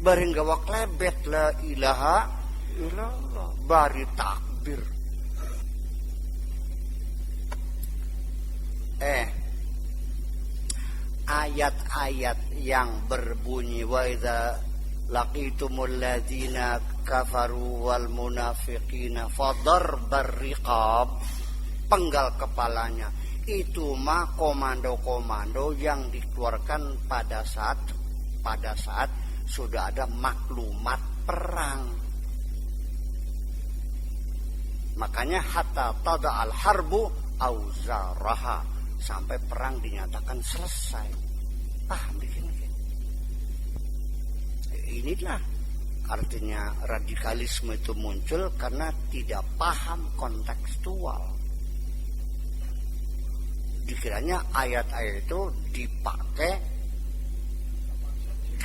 bareng gawa klebet, la ilaha illallah, bari takbir. Ayat-ayat yang berbunyi wa idza laqitumul ladzina kafaru wal munafiqina fadarbar riqab, penggal kepalanya. Itu mah komando-komando yang dikeluarkan pada saat sudah ada maklumat perang. Makanya hatta tada al harbu auzaraha, sampai perang dinyatakan selesai. Paham bikin? Inilah artinya radikalisme itu muncul karena tidak paham kontekstual. Dikiranya ayat-ayat itu dipakai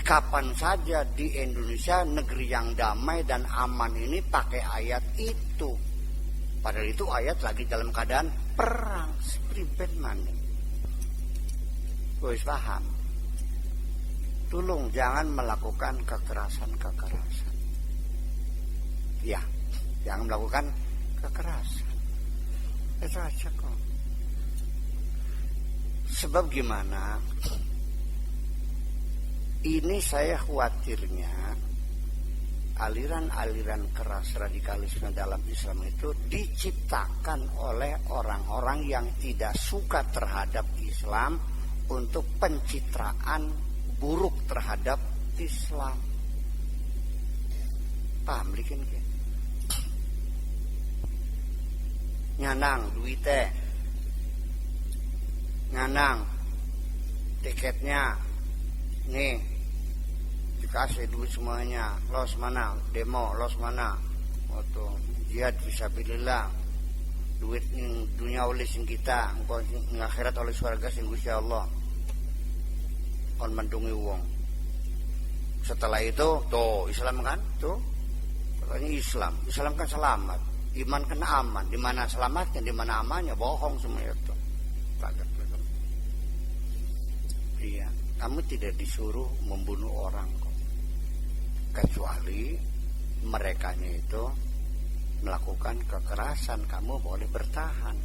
kapan saja di Indonesia, negeri yang damai dan aman ini, pakai ayat itu. Padahal itu ayat lagi dalam keadaan perang. Priben mana? Wis paham? Tolong jangan melakukan kekerasan. Ya, jangan melakukan kekerasan. Itu aja kok. Sebab gimana? Ini saya khawatirnya aliran-aliran keras radikalisme dalam Islam itu diciptakan oleh orang-orang yang tidak suka terhadap Islam untuk pencitraan buruk terhadap Islam. Paham bikin ke? Nyanang duitnya, nyanang tiketnya, nih dikasih duit semuanya, los mana demo, los mana waktu jihad fisabilillah, duit yang dunia oleh sing kita, engkau akhirat oleh surga sing Gusti Allah, on mendungi wong. Setelah itu tuh Islam kan, tuh katanya Islam kan selamat, iman kan aman. Di mana selamatnya, di mana amannya? Bohong semua itu. Kaget. Iya, kamu tidak disuruh membunuh orang kok, kecuali merekanya itu melakukan kekerasan, kamu boleh bertahan.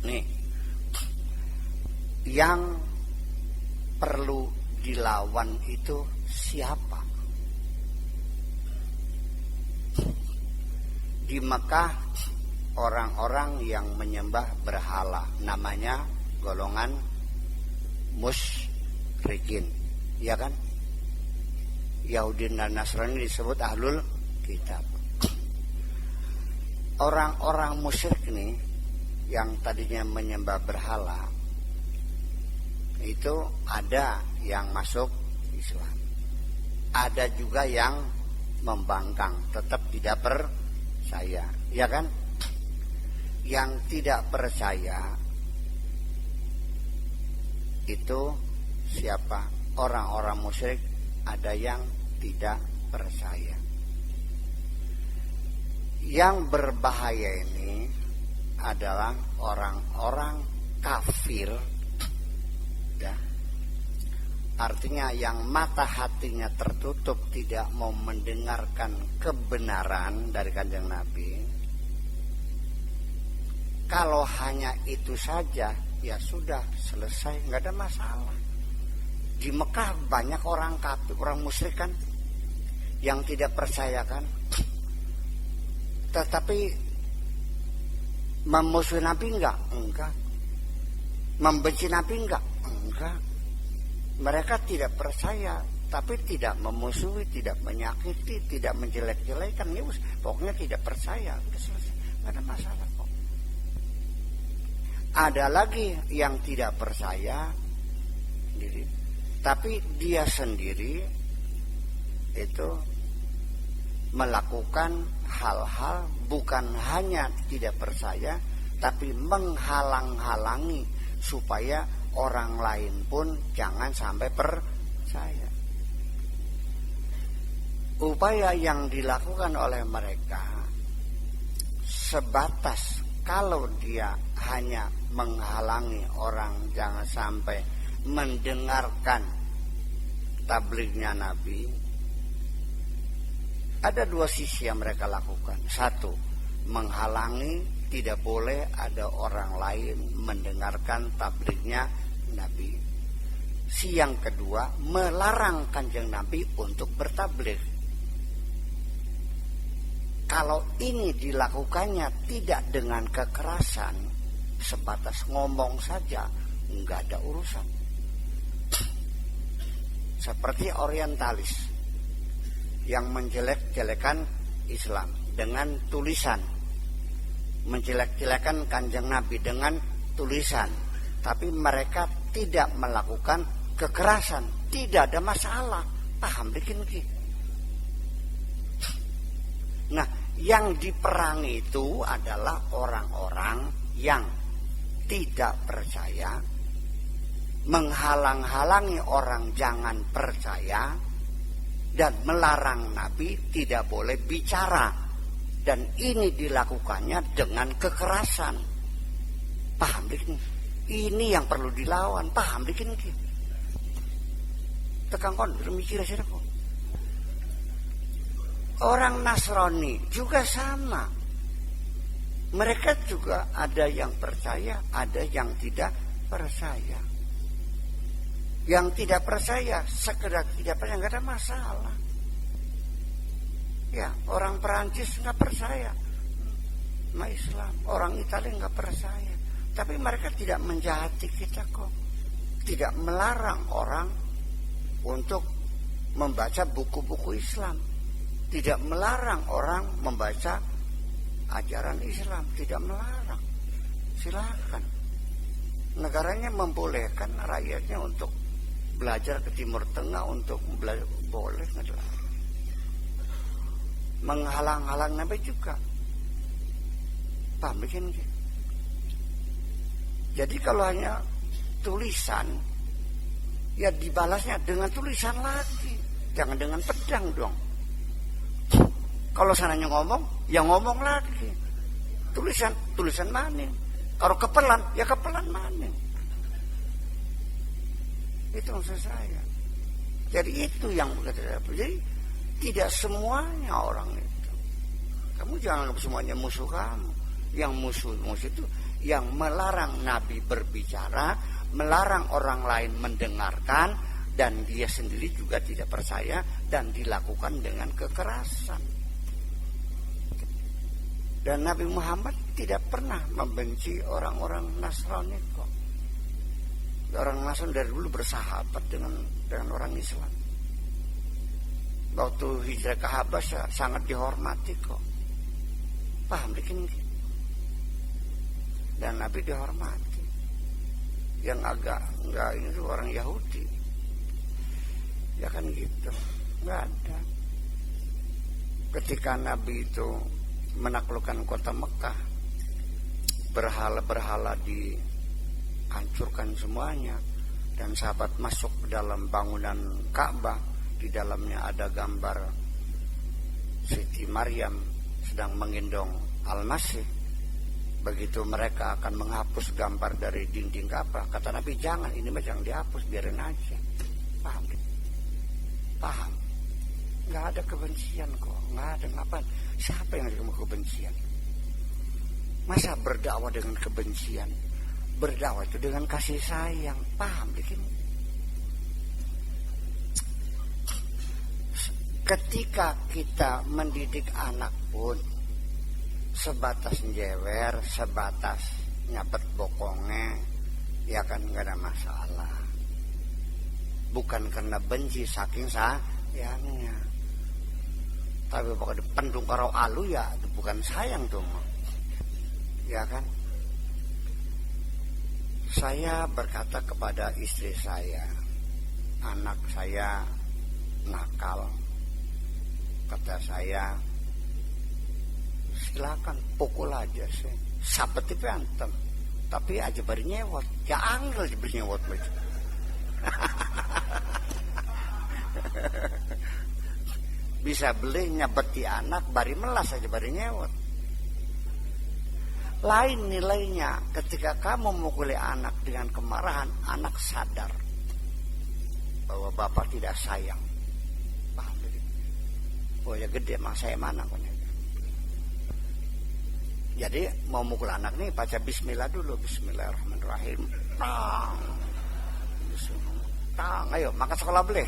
Nih, yang perlu dilawan itu siapa? Di Mekah orang-orang yang menyembah berhala, namanya golongan musyrikin, ya kan? Yahudi dan Nasrani disebut ahlul kitab. Orang-orang musyrik ini yang tadinya menyembah berhala itu ada yang masuk Islam, ada juga yang membangkang, tetap tidak percaya, ya kan? Yang tidak percaya itu siapa? Orang-orang musyrik, ada yang tidak percaya. Yang berbahaya ini adalah orang-orang kafir, ya. Artinya yang mata hatinya tertutup, tidak mau mendengarkan kebenaran dari Kanjeng Nabi. Kalau hanya itu saja, ya sudah selesai, nggak ada masalah. Di Mekah banyak orang kafir, orang musyrik kan, yang tidak percaya kan, tetapi memusuhi Nabi enggak. Membenci Nabi enggak. Mereka tidak percaya, tapi tidak memusuhi, tidak menyakiti, tidak menjelek-jelekan. Ya, pokoknya tidak percaya, udah selesai, nggak ada masalah kok. Ada lagi yang tidak percaya sendiri, tapi dia sendiri itu melakukan hal-hal bukan hanya tidak percaya, tapi menghalang-halangi supaya orang lain pun jangan sampai percaya. Upaya yang dilakukan oleh mereka sebatas kalau dia hanya menghalangi orang jangan sampai mendengarkan tablignya Nabi. Ada dua sisi yang mereka lakukan. Satu, menghalangi, tidak boleh ada orang lain mendengarkan tablignya Nabi. Si yang kedua, melarang Kanjeng Nabi untuk bertabligh. kalau ini dilakukannya tidak dengan kekerasan, sebatas ngomong saja, nggak ada urusan. Seperti orientalis yang menjelek-jelekan Islam dengan tulisan, menjelek-jelekan Kanjeng Nabi dengan tulisan, tapi mereka tidak melakukan kekerasan, tidak ada masalah. Paham bikin gitu. Nah, yang diperangi itu adalah orang-orang yang tidak percaya, menghalang-halangi orang jangan percaya, dan melarang Nabi tidak boleh bicara. Dan ini dilakukannya dengan kekerasan. Paham bikin? Ini yang perlu dilawan. Paham bikin? Tekan kon mikir aja kok. Orang Nasrani juga sama. Mereka juga ada yang percaya, ada yang tidak percaya. Yang tidak percaya, sekedar tidak percaya, nggak ada masalah. Ya, orang Perancis nggak percaya sama Islam, orang Italia nggak percaya. Tapi mereka tidak menjahati kita kok. Tidak melarang orang untuk membaca buku-buku Islam. Tidak melarang orang membaca ajaran Islam. Tidak melarang. Silakan. Negaranya membolehkan rakyatnya untuk belajar ke Timur Tengah, untuk belajar, boleh adalah menghalang-halang Nabi juga. Paham bikin? Jadi kalau hanya tulisan, ya dibalasnya dengan tulisan lagi, jangan dengan pedang dong. Kalau sananya ngomong, ya ngomong lagi. Tulisan mana? Kalau kepelan, ya kepelan mana? Itu maksud saya. Jadi itu yang berkata. Jadi tidak semuanya orang itu. Kamu jangan anggap semuanya musuh kamu. Yang musuh itu yang melarang Nabi berbicara, melarang orang lain mendengarkan, dan dia sendiri juga tidak percaya, dan dilakukan dengan kekerasan. Dan Nabi Muhammad tidak pernah membenci orang-orang Nasrani kok. Orang Nasrani dari dulu bersahabat dengan orang Islam. Waktu hijrah ke Habasyah sangat dihormati kok. Paham bikin? Dan Nabi dihormati. Yang agak enggak ini tuh orang Yahudi. Ya kan gitu. Enggak ada. Ketika Nabi itu menaklukkan kota Mekah, berhala-berhala dihancurkan semuanya, dan sahabat masuk ke dalam bangunan Ka'bah. Di dalamnya ada gambar Siti Maryam sedang menggendong Al-Masih. Begitu mereka akan menghapus gambar dari dinding Ka'bah, kata Nabi, jangan, ini mah jangan dihapus, biarin aja. Paham? Paham? Nggak ada kebencian kok, nggak ada ngapain. Siapa yang ada kebencian? Masa berdakwah dengan kebencian? Berdakwah itu dengan kasih sayang. Paham bikin? Ketika kita mendidik anak pun sebatas jewer, sebatas nyabet bokongnya, ya kan nggak ada masalah. Bukan karena benci, saking sayangnya. Tapi pokoknya pendung karo alu ya bukan sayang tuh. Ya kan? Saya berkata kepada istri saya, anak saya nakal. Kata saya, silakan pukul aja sih, sabet itu antem, tapi aja bari nyewot, ya angel aja bari nyewot aja. Bisa beli nyabeti anak, bari melas aja bari nyewot. Lain nilainya ketika kamu memukuli anak dengan kemarahan, anak sadar bahwa bapak tidak sayang. Oh ya gede, emang saya mana kok. Jadi mau mukul anak nih baca bismillah dulu, bismillahirrahmanirrahim. Tang, ayo makan sekolah boleh.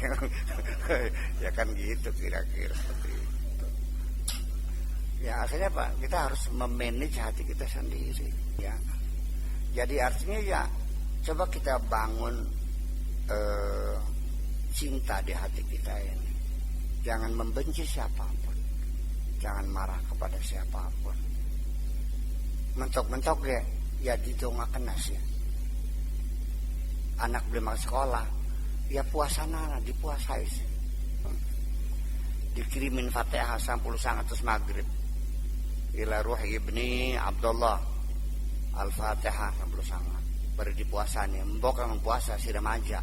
Ya kan gitu kira-kira seperti itu. Ya akhirnya Pak, kita harus memanage hati kita sendiri. Ya, jadi artinya ya coba kita bangun cinta di hati kita ini. Jangan membenci siapapun, jangan marah kepada siapapun. Mentok-mentok ya didongak kenas ya. Anak belum masuk sekolah, ya puasana dipuasai. Dikirimin Fatihah 10 sangatus maghrib. Ila ruhi ibni Abdullah Al-Fatihah 10 sangat. Baru dipuasanya, mbok yang puasa sudah maja.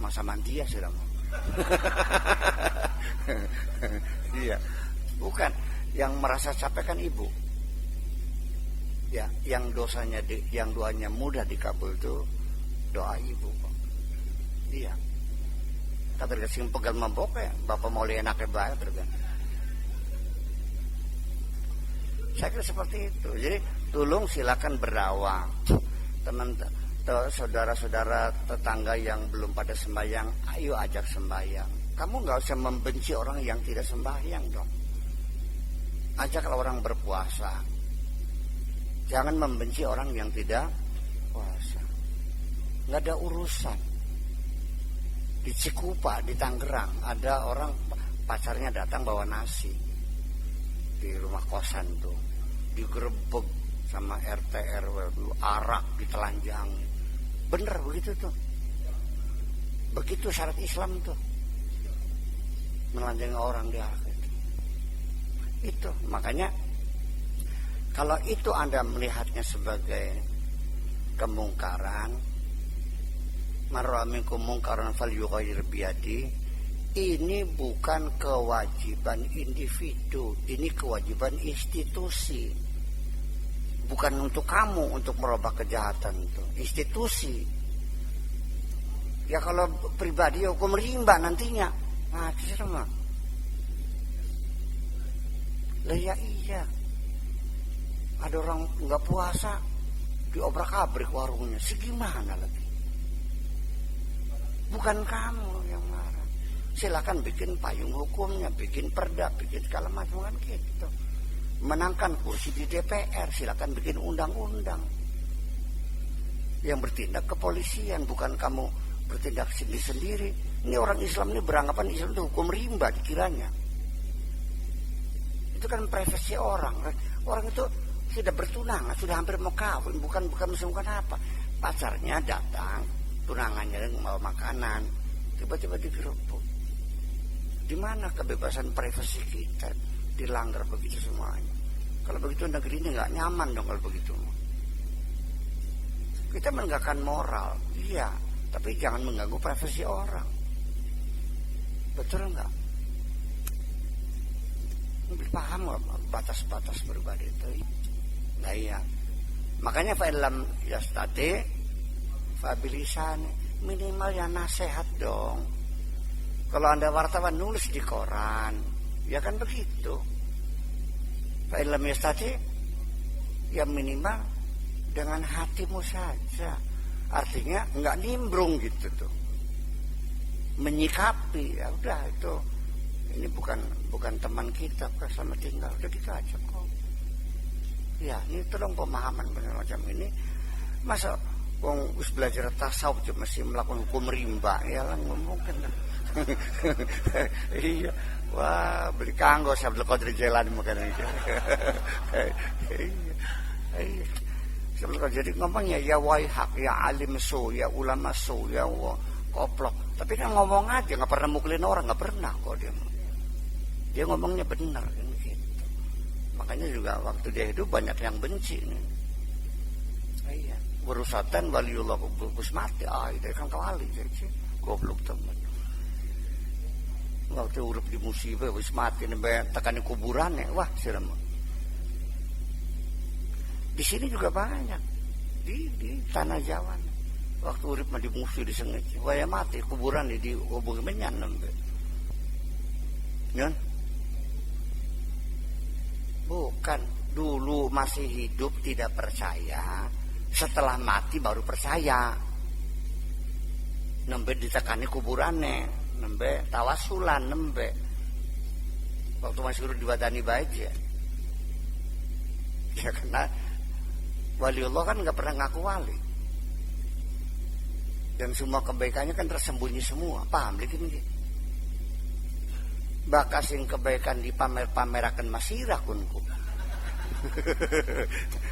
Masa mantia sudah mau. Iya. Bukan, yang merasa capek kan ibu. Ya, yang dosanya yang doanya mudah dikabul itu doa ibu. Iya. Kata sing pegal mambok ya, bapak mau enaknya banget kan. Saya kira seperti itu. Jadi tolong silakan berdakwah. Teman saudara-saudara tetangga yang belum pada sembahyang, ayo ajak sembahyang. Kamu nggak usah membenci orang yang tidak sembahyang dong. Ajaklah orang berpuasa. Jangan membenci orang yang tidak puasa. Nggak ada urusan. Di Cikupa, di Tangerang, ada orang pacarnya datang bawa nasi di rumah kosan tuh, digerebek sama RT RW, arak ditelanjang. Bener begitu tuh. Begitu syarat Islam tuh, menelanjangi orang di arak itu. Makanya kalau itu Anda melihatnya sebagai kemungkaran, marra minkum mungkaran falyughayyir biyadi, ini bukan kewajiban individu, ini kewajiban institusi. Bukan untuk kamu untuk merubah kejahatan itu, institusi. Ya kalau pribadi hukum rimba nantinya. Nah, sama. Lah ya iya. Ada orang nggak puasa diobrak-abrik warungnya, segimana lagi? Bukan kamu yang marah. Silakan bikin payung hukumnya, bikin perda, bikin segala macam kan gitu. Menangkan kursi di DPR, silakan bikin undang-undang. Yang bertindak kepolisian, bukan kamu bertindak sendiri-sendiri. Ini orang Islam ini beranggapan Islam itu hukum rimba dikiranya. Itu kan privasi orang. Orang itu sudah bertunangan, sudah hampir mau kawin, bukan apa. Pacarnya datang, tunangannya mau makanan, tiba-tiba digerebek. Di mana kebebasan privasi kita dilanggar begitu semuanya? Kalau begitu negeri ini nggak nyaman dong kalau begitu. Kita menegakkan moral, iya, tapi jangan mengganggu privasi orang. Betul nggak? Paham nggak batas-batas pribadi itu? Nah iya, makanya fa'ilam yastati fabilisan, minimal ya nasihat dong. Kalau Anda wartawan nulis di koran, ya kan begitu. Fa'ilam yastati, ya minimal dengan hatimu saja. Artinya nggak nimbrung gitu tuh, menyikapi. Ya udah itu, ini bukan teman kita, sama tinggal, udah gitu aja kok. Ya, ini tolong pemahaman benar macam ini. Masa wong wis belajar tasawuf cuma masih melakukan hukum rimba, ya lah mungkin. Iya. Wah, beli kanggo Abdul Qadir Jailani mungkin itu. Iya. Sebelum jadi ngomongnya ya waihak, ya alim su, ya ulama su, ya koplok. Tapi kan ngomong aja, nggak pernah mukulin orang, nggak pernah kok dia. Dia ngomongnya benar kan gitu. Makanya juga waktu dia hidup banyak yang benci nih. Iya. Berusatan waliullah bus mati, itu kan kawali sih. Goblok teman. Waktu urip di musibah wis mati nih tekan kuburan ya, wah serem. Di sini juga banyak di tanah Jawa. Waktu urip mah di musuh di sengit, waya mati kuburan di hubungi menyan nembe. Nyon? Bukan, dulu masih hidup tidak percaya, setelah mati baru percaya. Nembe ditekani kuburannya, nembe tawasulan nembe. waktu masih urut diwadani baik ya. Ya karena waliullah kan nggak pernah ngaku wali. Dan semua kebaikannya kan tersembunyi semua. Paham dikit nih. Bakasin kebaikan dipamer-pamerakan masirah kunku.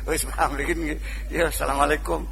Wis paham dikit nih. Ya assalamualaikum.